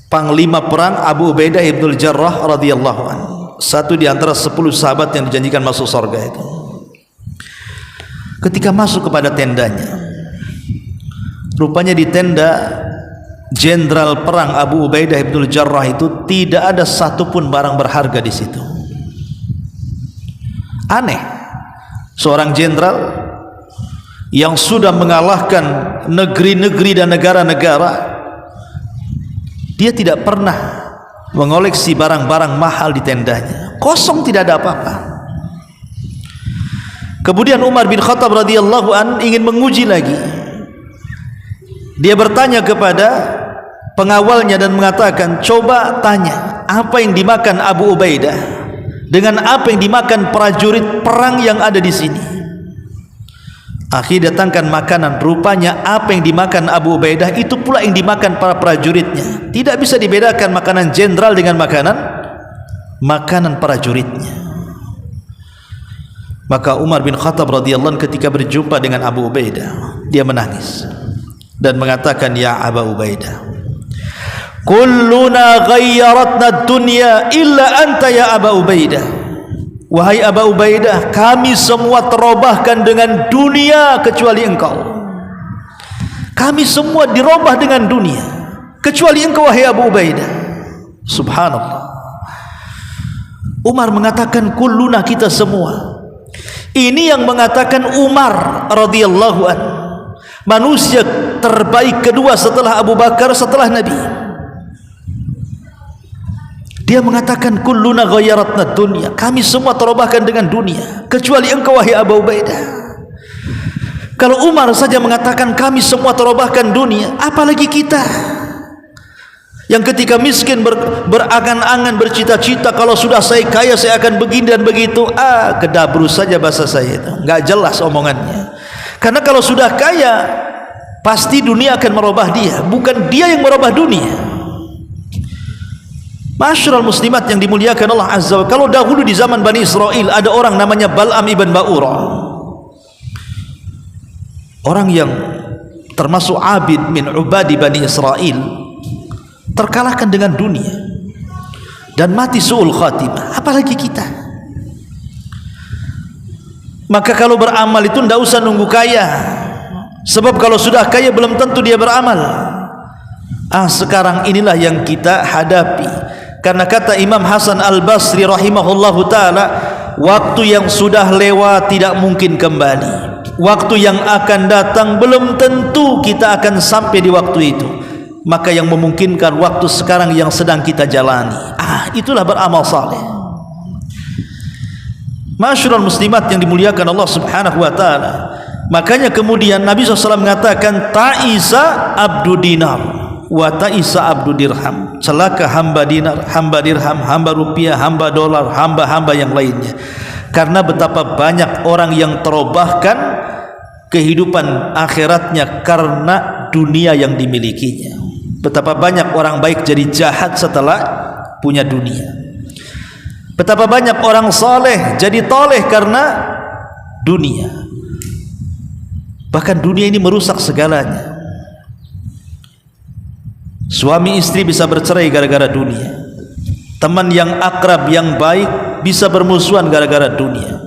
panglima perang Abu Ubaidah ibn Jarrah radhiyallahu anhu, satu di antara 10 sahabat yang dijanjikan masuk surga itu. Ketika masuk kepada tendanya, rupanya di tenda jenderal perang Abu Ubaidah ibn Jarrah itu tidak ada satupun barang berharga di situ. Aneh, seorang jenderal yang sudah mengalahkan negeri-negeri dan negara-negara, dia tidak pernah mengoleksi barang-barang mahal di tendanya. Kosong, tidak ada apa-apa. Kemudian Umar bin Khattab radhiyallahu an ingin menguji lagi. Dia bertanya kepada pengawalnya dan mengatakan, coba tanya apa yang dimakan Abu Ubaidah dengan apa yang dimakan prajurit perang yang ada di sini. Akhirnya datangkan makanan, rupanya apa yang dimakan Abu Ubaidah itu pula yang dimakan para prajuritnya. Tidak bisa dibedakan makanan jenderal dengan makanan prajuritnya. Maka Umar bin Khattab radhiyallahu anhu ketika berjumpa dengan Abu Ubaidah, dia menangis dan mengatakan, ya Abu Ubaidah, kulluna ghayyaratna dunya illa anta ya Abu Ubaidah. Wahai Abu Ubaidah, kami semua terobahkan dengan dunia kecuali engkau. Kami semua dirobah dengan dunia kecuali engkau wahai Abu Ubaidah. Subhanallah. Umar mengatakan kulluna, kita semua. Ini yang mengatakan Umar radhiyallahu anhu. manusia terbaik kedua setelah Abu Bakar, setelah Nabi. Dia mengatakan kulluna ghayyaratna dunya, kami semua terubahkan dengan dunia kecuali engkau wahai Abu Ubaidah. Kalau Umar saja mengatakan kami semua terubahkan dunia, apalagi kita yang ketika miskin berangan-angan, bercita-cita kalau sudah saya kaya saya akan begini dan begitu. Kedabru saja bahasa saya itu, enggak jelas omongannya. Karena kalau sudah kaya pasti dunia akan merubah dia, bukan dia yang merubah dunia. Masyarul muslimat yang dimuliakan Allah Azza wa Jalla, kalau dahulu di zaman Bani Israel ada orang namanya Bal'am ibn Ba'ura, orang yang termasuk abid min ubadi Bani Israel, terkalahkan dengan dunia dan mati su'ul khatimah, apalagi kita. Maka kalau beramal itu tidak usah nunggu kaya, sebab kalau sudah kaya belum tentu dia beramal. Sekarang inilah yang kita hadapi. Karena kata Imam Hasan Al-Basri rahimahullahu ta'ala, waktu yang sudah lewat tidak mungkin kembali. Waktu yang akan datang belum tentu kita akan sampai di waktu itu. Maka yang memungkinkan waktu sekarang yang sedang kita jalani. Itulah beramal saleh. Masyarul muslimat yang dimuliakan Allah subhanahu wa ta'ala. Makanya kemudian Nabi SAW mengatakan, ta'isa abdu dinar wa ta'isa abdu dirham, celaka hamba dinar, hamba dirham, hamba rupiah, hamba dolar, hamba-hamba yang lainnya. Karena betapa banyak orang yang terubahkan kehidupan akhiratnya karena dunia yang dimilikinya. Betapa banyak orang baik jadi jahat setelah punya dunia. Betapa banyak orang saleh jadi toleh karena dunia. Bahkan dunia ini merusak segalanya. Suami istri bisa bercerai gara-gara dunia. Teman yang akrab yang baik bisa bermusuhan gara-gara dunia.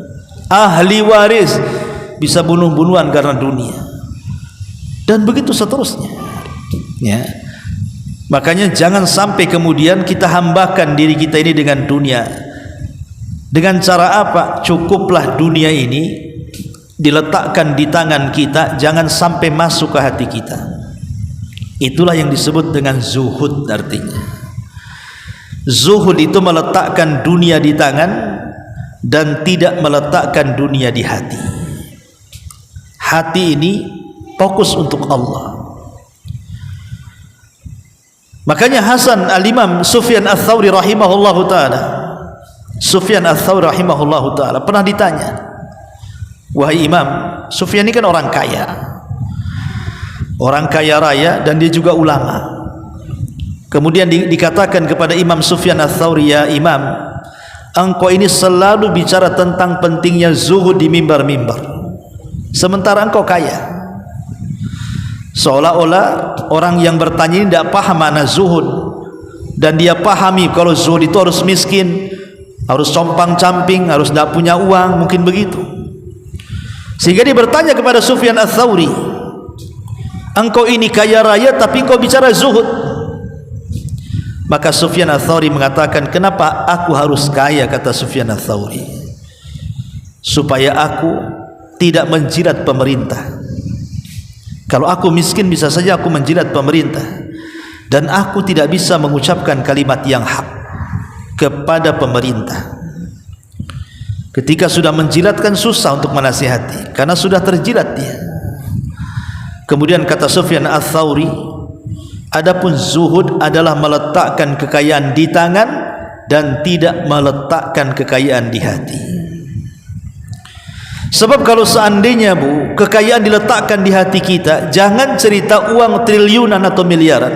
Ahli waris bisa bunuh-bunuhan karena dunia. Dan begitu seterusnya. Ya. Makanya jangan sampai kemudian kita hambakan diri kita ini dengan dunia. Dengan cara apa? Cukuplah dunia ini diletakkan di tangan kita, jangan sampai masuk ke hati kita. Itulah yang disebut dengan zuhud artinya. Zuhud itu meletakkan dunia di tangan dan tidak meletakkan dunia di hati. Hati ini fokus untuk Allah. Makanya Hasan al-Imam Sufyan al-Thawri rahimahullahu ta'ala, Sufyan al-Thawri rahimahullahu ta'ala pernah ditanya, wahai Imam, Sufyan ini kan orang kaya, orang kaya raya, dan dia juga ulama. Kemudian dikatakan kepada Imam Sufyan al-Thawri, ya Imam, engkau ini selalu bicara tentang pentingnya zuhud di mimbar-mimbar, sementara engkau kaya. Seolah-olah orang yang bertanya ini tidak paham makna zuhud, dan dia pahami kalau zuhud itu harus miskin, harus compang-camping, harus tidak punya uang, mungkin begitu. Sehingga dia bertanya kepada Sufyan al-Thawri, engkau ini kaya raya tapi engkau bicara zuhud. Maka Sufyan al-Thawri mengatakan, kenapa aku harus kaya, kata Sufyan al-Thawri, supaya aku tidak menjilat pemerintah. Kalau aku miskin bisa saja aku menjilat pemerintah, dan aku tidak bisa mengucapkan kalimat yang hak kepada pemerintah. Ketika sudah menjilatkan susah untuk menasihati, karena sudah terjilat dia. Kemudian kata Sufyan al-Thawri, adapun zuhud adalah meletakkan kekayaan di tangan dan tidak meletakkan kekayaan di hati. Sebab kalau seandainya kekayaan diletakkan di hati kita, jangan cerita uang triliunan atau miliaran,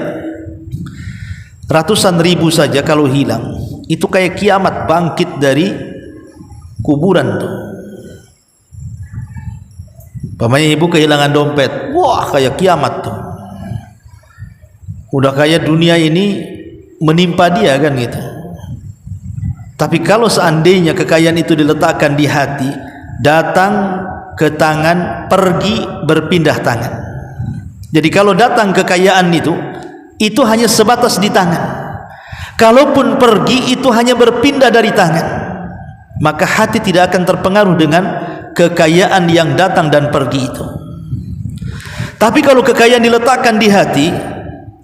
ratusan ribu saja kalau hilang, itu kayak kiamat bangkit dari kuburan tuh. Pamannya ibu kehilangan dompet, wah kayak kiamat tuh. Udah kayak dunia ini menimpa dia kan gitu. Tapi kalau seandainya kekayaan itu diletakkan di hati, datang ke tangan, pergi berpindah tangan. Jadi kalau datang kekayaan itu hanya sebatas di tangan. Kalaupun pergi itu hanya berpindah dari tangan. Maka hati tidak akan terpengaruh dengan kekayaan yang datang dan pergi itu. Tapi kalau kekayaan diletakkan di hati,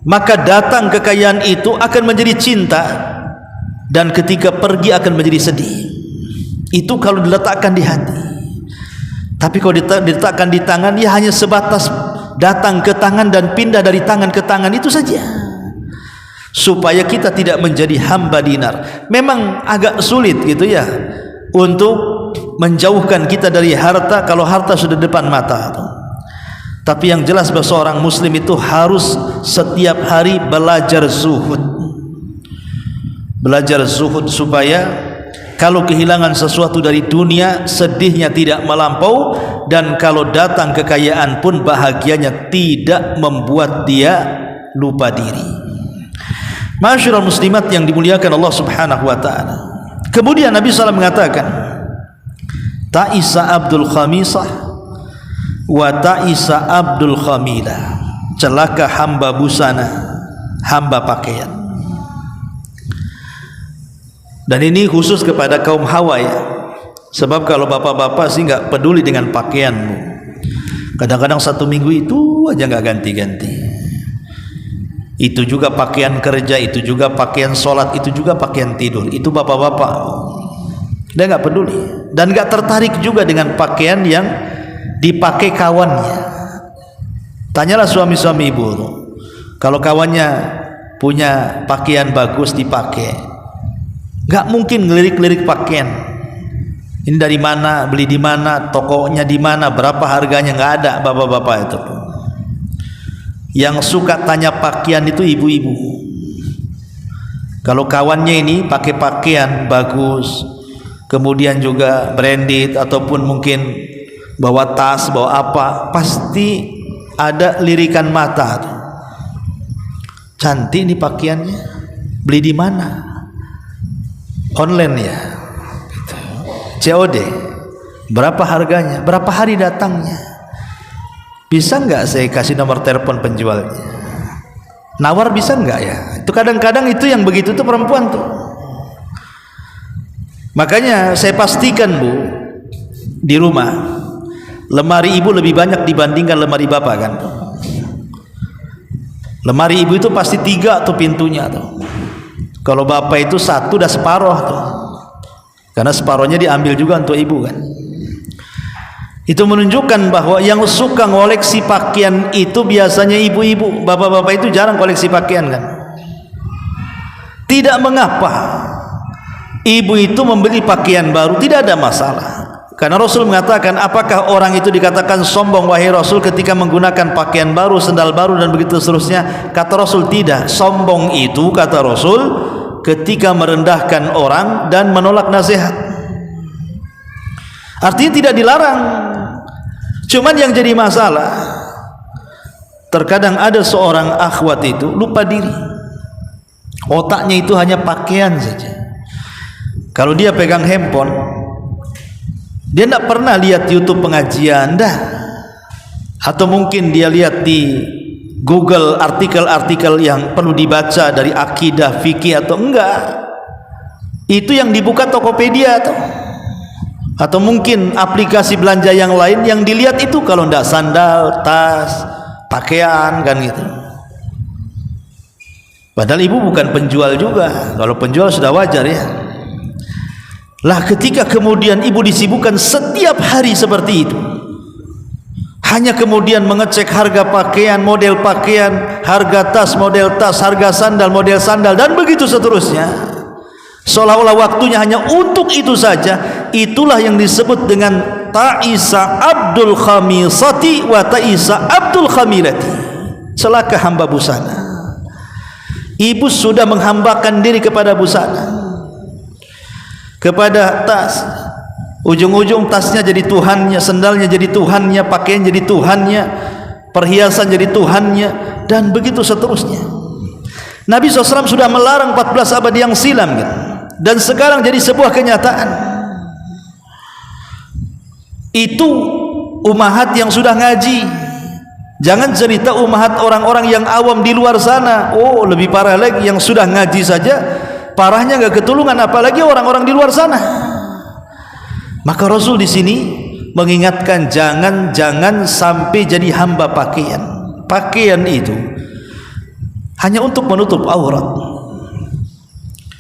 maka datang kekayaan itu akan menjadi cinta, dan ketika pergi akan menjadi sedih. Itu kalau diletakkan di hati. Tapi kalau diletakkan di tangan, ya hanya sebatas datang ke tangan dan pindah dari tangan ke tangan, itu saja. Supaya kita tidak menjadi hamba dinar. Memang agak sulit gitu ya untuk menjauhkan kita dari harta kalau harta sudah depan mata. Tapi yang jelas bahwa seorang muslim itu harus setiap hari belajar zuhud. Belajar zuhud supaya kalau kehilangan sesuatu dari dunia, sedihnya tidak melampau, dan kalau datang kekayaan pun bahagianya tidak membuat dia lupa diri. Masyarul muslimat yang dimuliakan Allah Subhanahu wa taala. Kemudian Nabi SAW mengatakan, ta'isa abdul khamisah wa ta'isa abdul khamilah. Celaka hamba busana, hamba pakaian. Dan ini khusus kepada kaum hawa ya. Sebab kalau bapak-bapak sih nggak peduli dengan pakaianmu. Kadang-kadang satu minggu itu aja nggak ganti-ganti. Itu juga pakaian kerja, itu juga pakaian sholat, itu juga pakaian tidur. Itu bapak-bapak, dia nggak peduli dan nggak tertarik juga dengan pakaian yang dipakai kawannya. Tanyalah suami-suami ibu, kalau kawannya punya pakaian bagus dipakai, nggak mungkin ngelirik-lirik pakaian. Ini dari mana, beli di mana, tokonya di mana, berapa harganya, nggak ada bapak-bapak itu. Yang suka tanya pakaian itu ibu-ibu. Kalau kawannya ini pakai pakaian bagus, kemudian juga branded ataupun mungkin bawa tas, bawa apa, pasti ada lirikan mata. Cantik nih pakaiannya, beli di mana? Online ya, COD. Berapa harganya? Berapa hari datangnya? Bisa nggak saya kasih nomor telepon penjualnya? Nawar bisa nggak ya? Itu kadang-kadang itu yang begitu tuh perempuan tuh. Makanya saya pastikan bu, di rumah lemari ibu lebih banyak dibandingkan lemari bapak kan? Lemari ibu itu pasti 3 tuh pintunya tuh. Kalau bapak itu 1 udah separoh tuh. Karena separohnya diambil juga untuk ibu kan. Itu menunjukkan bahwa yang suka ngoleksi pakaian itu biasanya ibu-ibu. Bapak-bapak itu jarang koleksi pakaian kan. Tidak mengapa ibu itu membeli pakaian baru, tidak ada masalah. Karena Rasul mengatakan, apakah orang itu dikatakan sombong wahai Rasul ketika menggunakan pakaian baru, sendal baru dan begitu seterusnya? Kata Rasul, tidak. Sombong itu, kata Rasul, ketika merendahkan orang dan menolak nasihat. Artinya tidak dilarang. Cuman yang jadi masalah, terkadang ada seorang akhwat itu lupa diri. Otaknya itu hanya pakaian saja. Kalau dia pegang handphone, dia tidak pernah lihat YouTube pengajian dah. Atau mungkin dia lihat di Google artikel-artikel yang perlu dibaca dari akidah, fikih atau enggak. Itu yang dibuka Tokopedia atau mungkin aplikasi belanja yang lain, yang dilihat itu kalau tidak sandal, tas, pakaian kan gitu. Padahal ibu bukan penjual juga. Kalau penjual sudah wajar ya. Lah ketika kemudian ibu disibukkan setiap hari seperti itu, hanya kemudian mengecek harga pakaian, model pakaian, harga tas, model tas, harga sandal, model sandal, dan begitu seterusnya, seolah-olah waktunya hanya untuk itu saja. Itulah yang disebut dengan ta'isa abdul khamisati wa ta'isa abdul khamilati. Celaka hamba busana. Ibu sudah menghambakan diri kepada busana, kepada tas. Ujung-ujung tasnya jadi tuhannya, sendalnya jadi tuhannya, pakaian jadi tuhannya, perhiasan jadi tuhannya, dan begitu seterusnya. Nabi SAW sudah melarang 14 abad yang silam gitu. Dan sekarang jadi sebuah kenyataan. Itu umahat yang sudah ngaji. Jangan cerita umahat orang-orang yang awam di luar sana. Oh, lebih parah lagi, yang sudah ngaji saja parahnya nggak ketulungan, apalagi orang-orang di luar sana. Maka Rasul di sini mengingatkan jangan sampai jadi hamba pakaian. Pakaian itu hanya untuk menutup aurat.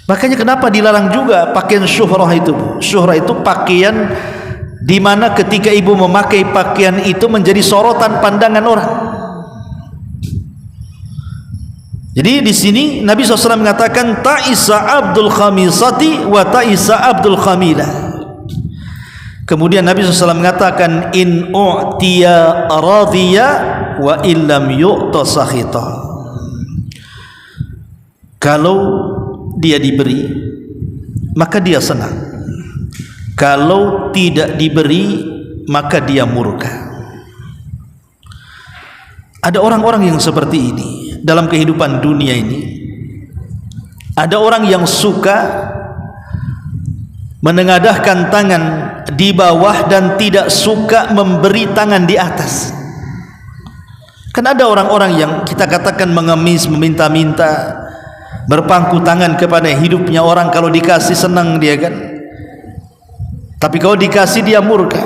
Makanya kenapa dilarang juga pakaian syuhrah itu, Bu? Syuhrah itu pakaian di mana ketika ibu memakai pakaian itu menjadi sorotan pandangan orang. Jadi di sini Nabi SAW mengatakan ta'isa abdul khamisati wa ta'isa abdul khamilah. Kemudian Nabi SAW mengatakan in u'tiya radhiya wa illam yu'ta sakhita. Kalau dia diberi maka dia senang, kalau tidak diberi maka dia murka. Ada orang-orang yang seperti ini dalam kehidupan dunia ini. Ada orang yang suka menengadahkan tangan di bawah dan tidak suka memberi tangan di atas. Kan ada orang-orang yang kita katakan mengemis, meminta-minta, berpangku tangan kepada hidupnya orang. Kalau dikasih senang dia kan, tapi kalau dikasih dia murka.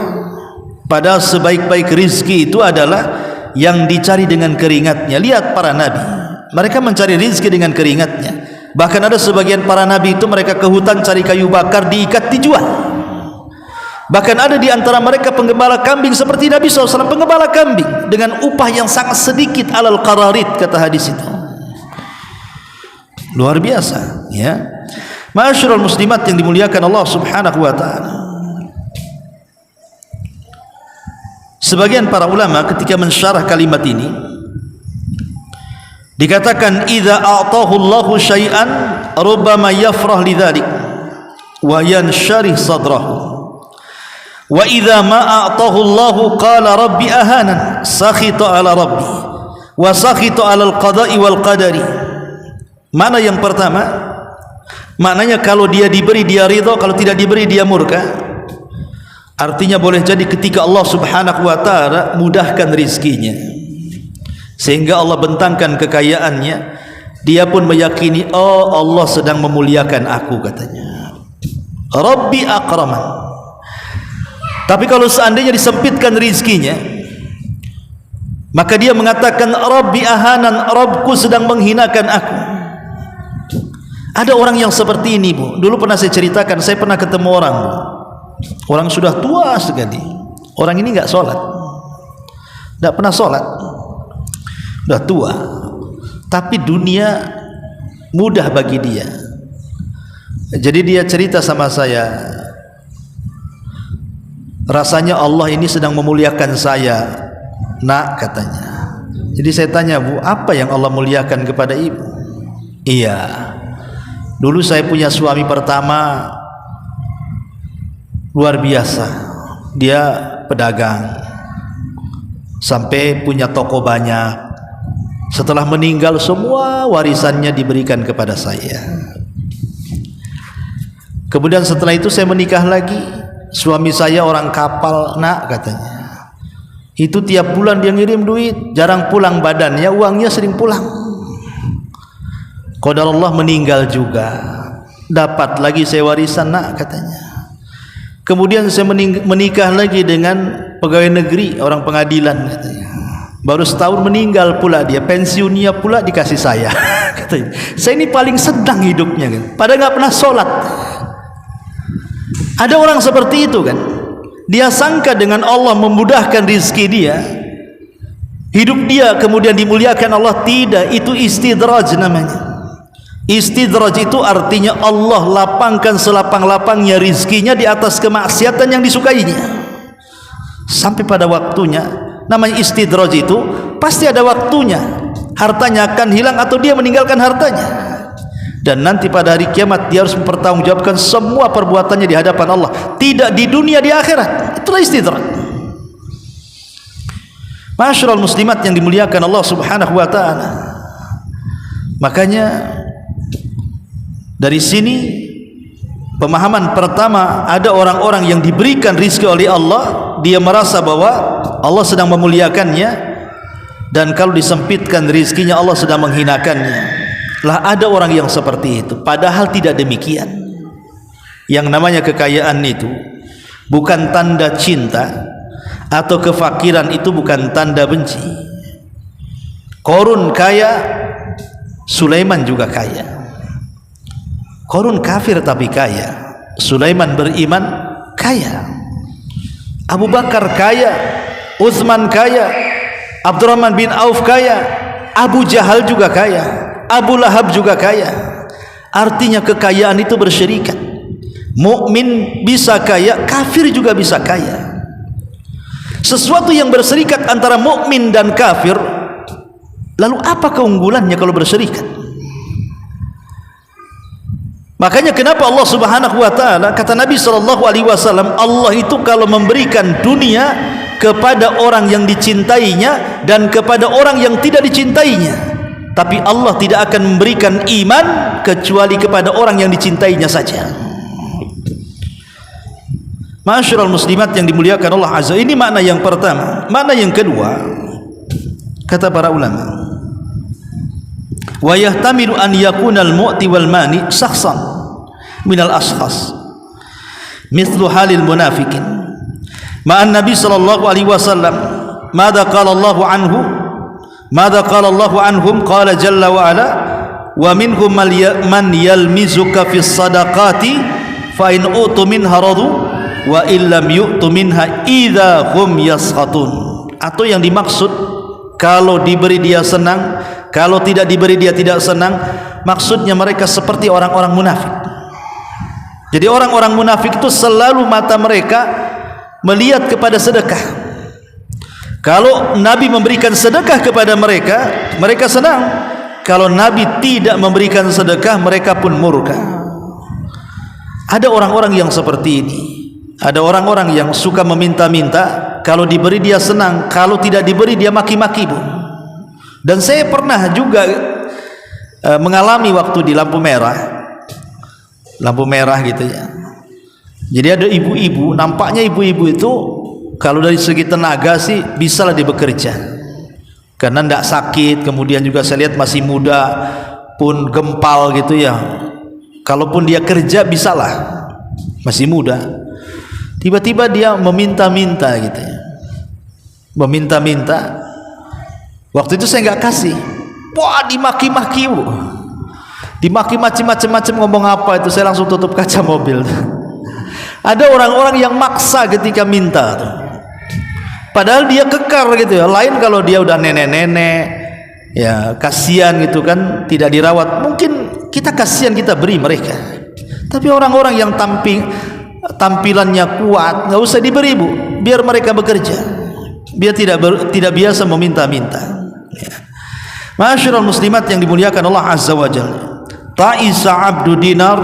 Padahal sebaik-baik rizki itu adalah yang dicari dengan keringatnya. Lihat para nabi, mereka mencari rizki dengan keringatnya. Bahkan ada sebagian para nabi itu mereka ke hutan cari kayu bakar, diikat, dijual. Bahkan ada di antara mereka penggembala kambing seperti Nabi SAW, penggembala kambing dengan upah yang sangat sedikit, alal qararit kata hadis itu. Luar biasa, ya. Ma'asyiral muslimat yang dimuliakan Allah Subhanahu wa taala. Sebagian para ulama ketika mensyarah kalimat ini dikatakan idza a'tahu Allahu syai'an rubbama yafrah lidzalik wa yansyarih sadrahu wa idza ma a'tahu Allahu qala rabbi ahanan sakhita ala rabbi wa sakhita ala al-qada'i wal qadari. Mana yang pertama? Maknanya kalau dia diberi dia ridha, kalau tidak diberi dia murka. Artinya boleh jadi ketika Allah Subhanahu wa taala mudahkan rizkinya sehingga Allah bentangkan kekayaannya, dia pun meyakini oh Allah sedang memuliakan aku, katanya Rabbi akraman. Tapi kalau seandainya disempitkan rizkinya, maka dia mengatakan Rabbi ahanan, Rabbku sedang menghinakan aku. Ada orang yang seperti ini, Bu. Dulu pernah saya ceritakan, saya pernah ketemu orang, Bu. Orang sudah tua sekali. Orang ini enggak sholat, enggak pernah sholat, sudah tua, tapi dunia mudah bagi dia. Jadi dia cerita sama saya, rasanya Allah ini sedang memuliakan saya, nak, katanya. Jadi saya tanya, Bu, apa yang Allah muliakan kepada ibu? Iya, dulu saya punya suami pertama luar biasa, dia pedagang sampai punya toko banyak. Setelah meninggal semua warisannya diberikan kepada saya. Kemudian setelah itu saya menikah lagi, suami saya orang kapal, nak, katanya. Itu tiap bulan dia ngirim duit, jarang pulang badannya, uangnya sering pulang. Qadarullah meninggal juga, dapat lagi saya warisan, nak, katanya. Kemudian saya menikah lagi dengan pegawai negeri, orang pengadilan, katanya. Baru setahun meninggal pula dia, pensiunnya pula dikasih saya. Katanya, saya ini paling sedang hidupnya, kan? Padahal nggak pernah sholat. Ada orang seperti itu, kan? Dia sangka dengan Allah memudahkan rizki dia, hidup dia kemudian dimuliakan Allah. Tidak, itu istidraj namanya. Istidraj itu artinya Allah lapangkan selapang-lapangnya rizkinya di atas kemaksiatan yang disukainya. Sampai pada waktunya, namanya istidraj itu pasti ada waktunya. Hartanya akan hilang atau dia meninggalkan hartanya. Dan nanti pada hari kiamat dia harus mempertanggungjawabkan semua perbuatannya di hadapan Allah. Tidak di dunia, di akhirat. Itulah istidraj. Ma'asyiral muslimat yang dimuliakan Allah Subhanahu wa taala. Makanya dari sini pemahaman pertama, ada orang-orang yang diberikan rizki oleh Allah, dia merasa bahwa Allah sedang memuliakannya, dan kalau disempitkan rizkinya Allah sedang menghinakannya. Lah ada orang yang seperti itu, padahal tidak demikian. Yang namanya kekayaan itu bukan tanda cinta, atau kefakiran itu bukan tanda benci. Qarun kaya, Sulaiman juga kaya. Qarun kafir tapi kaya, Sulaiman beriman kaya. Abu Bakar kaya, Utsman kaya, Abdurrahman bin Auf kaya, Abu Jahal juga kaya, Abu Lahab juga kaya. Artinya kekayaan itu berserikat. Mukmin bisa kaya, kafir juga bisa kaya. Sesuatu yang berserikat antara mukmin dan kafir, lalu apa keunggulannya kalau berserikat? Makanya kenapa Allah Subhanahu wa taala, kata Nabi sallallahu alaihi wasallam, Allah itu kalau memberikan dunia kepada orang yang dicintainya dan kepada orang yang tidak dicintainya, tapi Allah tidak akan memberikan iman kecuali kepada orang yang dicintainya saja. Ma'asyiral muslimat yang dimuliakan Allah Azza, ini makna yang pertama. Makna yang kedua, kata para ulama, wa yahtamilu an yakuna al-mu'ti wal mani shakhsan min al-ashkhas mithlu halil munafiqin ma'an nabi sallallahu alaihi wasallam. Madza qala Allahu anhu, madza qala Allahu anhum, qala jalla wa ala, wa minhum man yalmizuka fis sadaqati fa in utu minha radu wa illam yu'tu minha idza hum yaskhatun. Atau yang dimaksud, kalau diberi dia senang, kalau tidak diberi dia tidak senang. Maksudnya mereka seperti orang-orang munafik. Jadi orang-orang munafik itu selalu mata mereka melihat kepada sedekah. Kalau Nabi memberikan sedekah kepada mereka, mereka senang. Kalau Nabi tidak memberikan sedekah, mereka pun murka. Ada orang-orang yang seperti ini. Ada orang-orang yang suka meminta-minta, kalau diberi dia senang, kalau tidak diberi dia maki-maki, Bu. Dan saya pernah juga mengalami waktu di lampu merah gitu ya. Jadi ada ibu-ibu, nampaknya ibu-ibu itu kalau dari segi tenaga sih bisalah dia bekerja, karena tidak sakit. Kemudian juga saya lihat masih muda, pun gempal gitu ya. Kalaupun dia kerja bisalah, masih muda. Tiba-tiba dia meminta-minta gitu ya, meminta-minta. Waktu itu saya nggak kasih. Wah, dimaki-maki, Bu. Dimaki macam-macam, ngomong apa itu, saya langsung tutup kaca mobil. Ada orang-orang yang maksa ketika minta tuh. Padahal dia kekar gitu ya. Lain kalau dia udah nenek-nenek, ya kasihan gitu kan, tidak dirawat. Mungkin kita kasihan, kita beri mereka. Tapi orang-orang yang tampilannya kuat, nggak usah diberi, Bu. Biar mereka bekerja. Biar tidak biasa meminta-minta. Ya. Ma'asyiral muslimat yang dimuliakan Allah Azza wa Jalla. Ta'isa abdu dinar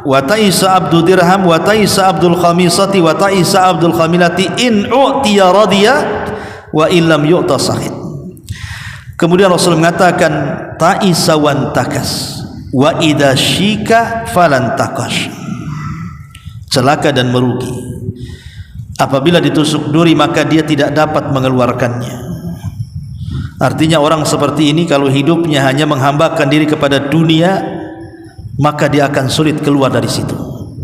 wa ta'isa abdu dirham wa ta'isa abdul khamisati wa ta'isa abdul khamilati in u'tiya radiya wa illam yu'ta sakhit. Kemudian Rasul mengatakan ta'isa wan takas wa idza syika falan takash. Celaka dan merugi. Apabila ditusuk duri maka dia tidak dapat mengeluarkannya. Artinya orang seperti ini kalau hidupnya hanya menghambakan diri kepada dunia, maka dia akan sulit keluar dari situ.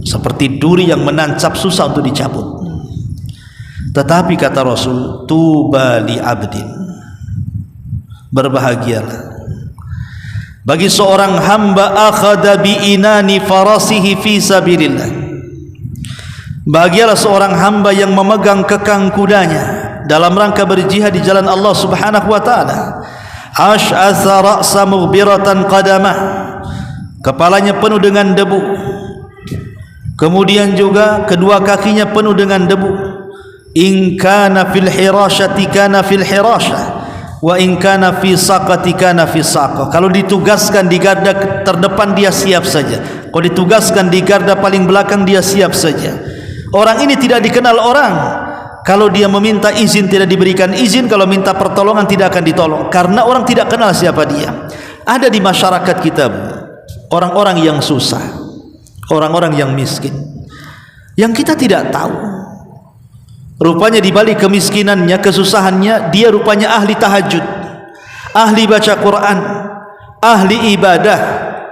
Seperti duri yang menancap, susah untuk dicabut. Tetapi kata Rasul, tuba li abdin, berbahagialah bagi seorang hamba akhadha bi inani farasihi fi sabilillah. Bahagialah seorang hamba yang memegang kekang kudanya dalam rangka berjihad di jalan Allah Subhanahu wa taala. Ash'atha ra'sa mughbiratan qadamah, kepalanya penuh dengan debu, kemudian juga kedua kakinya penuh dengan debu. In kana fil hirashati kana fil hirashah wa in kana fi saqati kana fi saqah. Kalau ditugaskan di garda terdepan dia siap saja, kalau ditugaskan di garda paling belakang dia siap saja. Orang ini tidak dikenal orang. Kalau dia meminta izin tidak diberikan izin, kalau minta pertolongan tidak akan ditolong, karena orang tidak kenal siapa dia. Ada di masyarakat kita, Bu, orang-orang yang susah, orang-orang yang miskin, yang kita tidak tahu. Rupanya di balik kemiskinannya, kesusahannya, dia rupanya ahli tahajud, ahli baca Quran, ahli ibadah,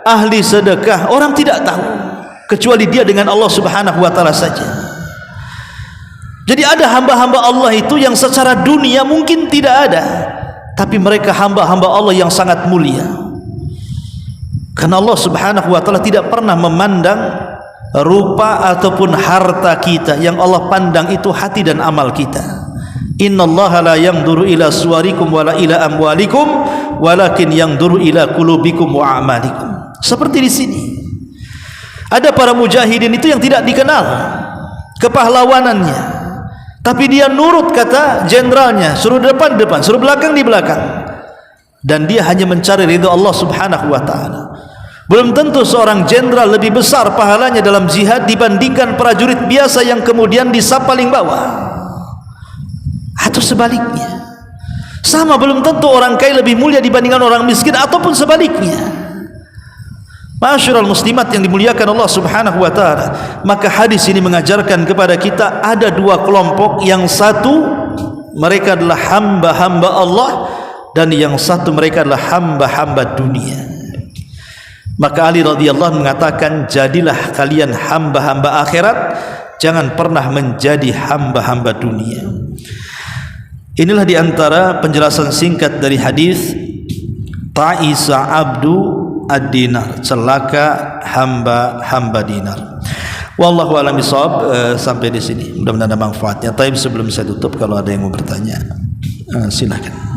ahli sedekah. Orang tidak tahu kecuali dia dengan Allah Subhanahu wa taala saja. Jadi ada hamba-hamba Allah itu yang secara dunia mungkin tidak ada, tapi mereka hamba-hamba Allah yang sangat mulia. Karena Allah Subhanahu wa taala tidak pernah memandang rupa ataupun harta kita, yang Allah pandang itu hati dan amal kita. Innallaha la yanzuru ila suwarikum wala ila amwalikum walakin yanzuru ila qulubikum wa a'malikum. Seperti di sini. Ada para mujahidin itu yang tidak dikenal kepahlawanannya, tapi dia nurut kata jenderalnya, suruh depan depan, suruh belakang di belakang, dan dia hanya mencari ridha Allah Subhanahu wa taala. Belum tentu seorang jenderal lebih besar pahalanya dalam jihad dibandingkan prajurit biasa yang kemudian disap paling bawah, atau sebaliknya. Sama, belum tentu orang kaya lebih mulia dibandingkan orang miskin, ataupun sebaliknya. Ma'asyiral muslimat yang dimuliakan Allah Subhanahu wa taala, maka hadis ini mengajarkan kepada kita ada dua kelompok. Yang satu mereka adalah hamba-hamba Allah, dan yang satu mereka adalah hamba-hamba dunia. Maka Ali radhiyallahu mengatakan, jadilah kalian hamba-hamba akhirat, jangan pernah menjadi hamba-hamba dunia. Inilah diantara penjelasan singkat dari hadis ta'isa abdu ad-dinar, celaka hamba dinar. Wallahu a'lam bishawab. Sampai di sini mudah-mudahan ada manfaatnya. Tapi sebelum saya tutup, kalau ada yang mau bertanya, silakan.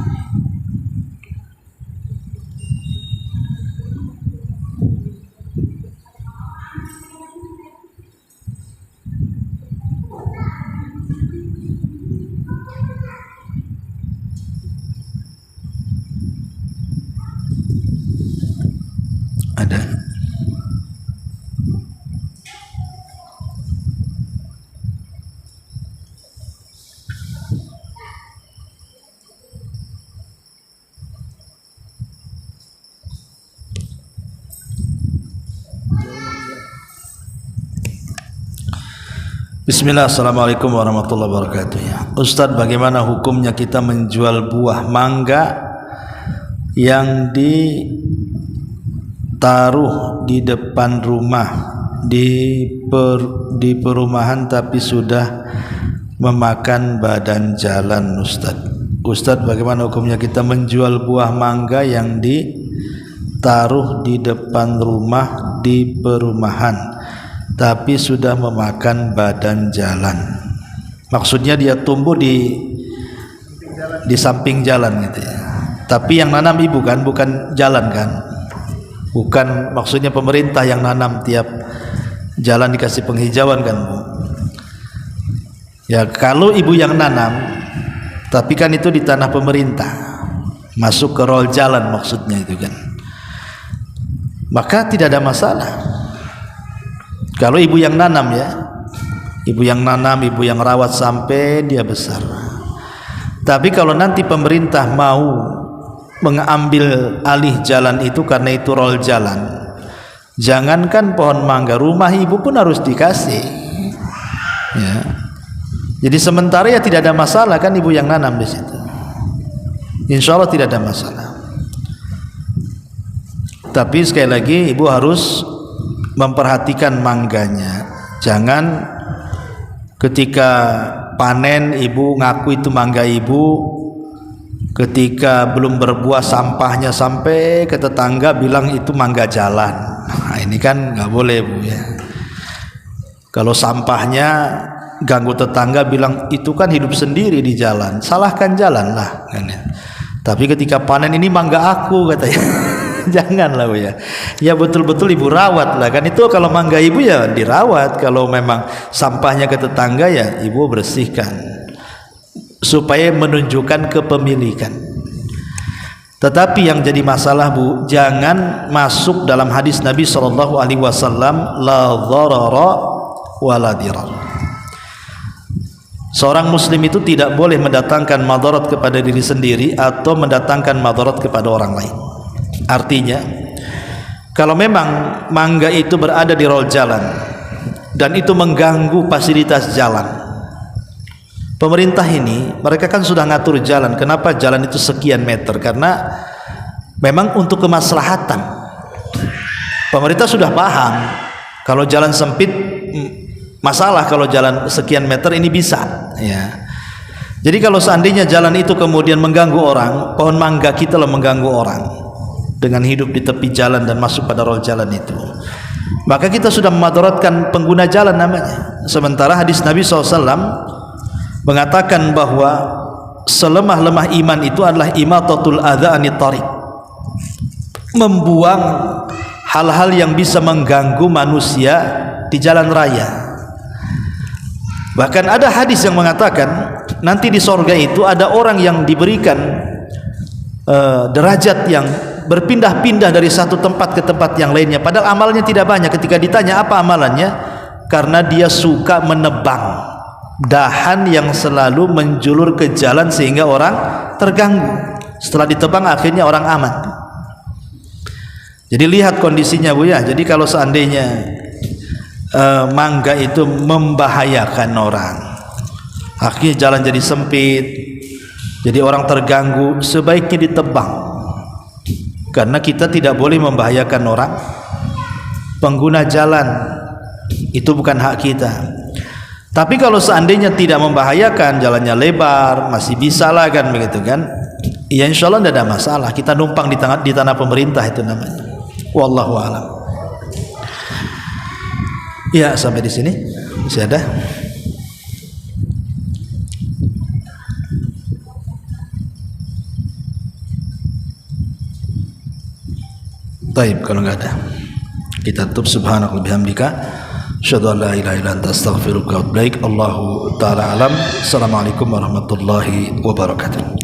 Ada. Bismillah, assalamualaikum warahmatullahi wabarakatuh. Ustadz, bagaimana hukumnya kita menjual buah mangga yang ditaruh di depan rumah di perumahan tapi sudah memakan badan jalan? Ustadz, bagaimana hukumnya kita menjual buah mangga yang ditaruh di depan rumah di perumahan tapi sudah memakan badan jalan? Maksudnya dia tumbuh di samping jalan gitu ya. Tapi yang nanam ibu kan, bukan jalan kan? Bukan, maksudnya pemerintah yang nanam, tiap jalan dikasih penghijauan kan, Bu? Ya kalau ibu yang nanam, tapi kan itu di tanah pemerintah, masuk ke rol jalan maksudnya itu kan, maka tidak ada masalah. Kalau ibu yang nanam ya, ibu yang nanam, ibu yang rawat sampai dia besar. Tapi kalau nanti pemerintah mau mengambil alih jalan itu karena itu rol jalan, jangankan pohon mangga, rumah ibu pun harus dikasih ya. Jadi sementara ya tidak ada masalah kan ibu yang nanam di situ, insya Allah tidak ada masalah. Tapi sekali lagi ibu harus memperhatikan mangganya, jangan ketika panen ibu ngaku itu mangga ibu, ketika belum berbuah sampahnya sampai ke tetangga bilang itu mangga jalan. Nah, ini kan nggak boleh, Bu ya. Kalau sampahnya ganggu tetangga bilang itu kan hidup sendiri di jalan, salahkan jalan lah kan ya. Tapi ketika panen ini mangga aku katanya, janganlah, Bu ya. Ya betul-betul ibu rawat lah kan, itu kalau mangga ibu ya dirawat. Kalau memang sampahnya ke tetangga ya ibu bersihkan supaya menunjukkan kepemilikan. Tetapi yang jadi masalah, Bu, jangan masuk dalam hadis Nabi SAW, la dharara wa la dirar. Seorang muslim itu tidak boleh mendatangkan madarat kepada diri sendiri atau mendatangkan madarat kepada orang lain. Artinya, kalau memang mangga itu berada di rol jalan dan itu mengganggu fasilitas jalan, pemerintah ini, mereka kan sudah ngatur jalan. Kenapa jalan itu sekian meter? Karena memang untuk kemaslahatan. Pemerintah sudah paham kalau jalan sempit masalah, kalau jalan sekian meter ini bisa. ya. Jadi kalau seandainya jalan itu kemudian mengganggu orang, pohon mangga kita lah mengganggu orang dengan hidup di tepi jalan dan masuk pada rel jalan itu, maka kita sudah memadaratkan pengguna jalan namanya. Sementara hadis Nabi SAW mengatakan bahwa selemah-lemah iman itu adalah imatatul adza anit thariq, membuang hal-hal yang bisa mengganggu manusia di jalan raya. Bahkan ada hadis yang mengatakan nanti di sorga itu ada orang yang diberikan derajat yang berpindah-pindah dari satu tempat ke tempat yang lainnya, padahal amalnya tidak banyak. Ketika ditanya apa amalannya, karena dia suka menebang dahan yang selalu menjulur ke jalan sehingga orang terganggu. Setelah ditebang akhirnya orang aman. Jadi lihat kondisinya Bu ya. Jadi kalau seandainya mangga itu membahayakan orang, akhirnya jalan jadi sempit, jadi orang terganggu, sebaiknya ditebang, karena kita tidak boleh membahayakan orang. Pengguna jalan itu bukan hak kita. Tapi kalau seandainya tidak membahayakan, jalannya lebar, masih bisa lah kan begitu kan, ya insya Allah tidak ada masalah. Kita numpang di tanah pemerintah itu namanya. Wallahu a'lam. Ya, sampai di sini masih ada. Baik, kalau enggak ada kita tutup. Subhanallah bihamdika, asyhadu an la ilaha illa anta, astaghfiruka wa atubu ilaik. Allahu taala alam. Assalamualaikum warahmatullahi wabarakatuh.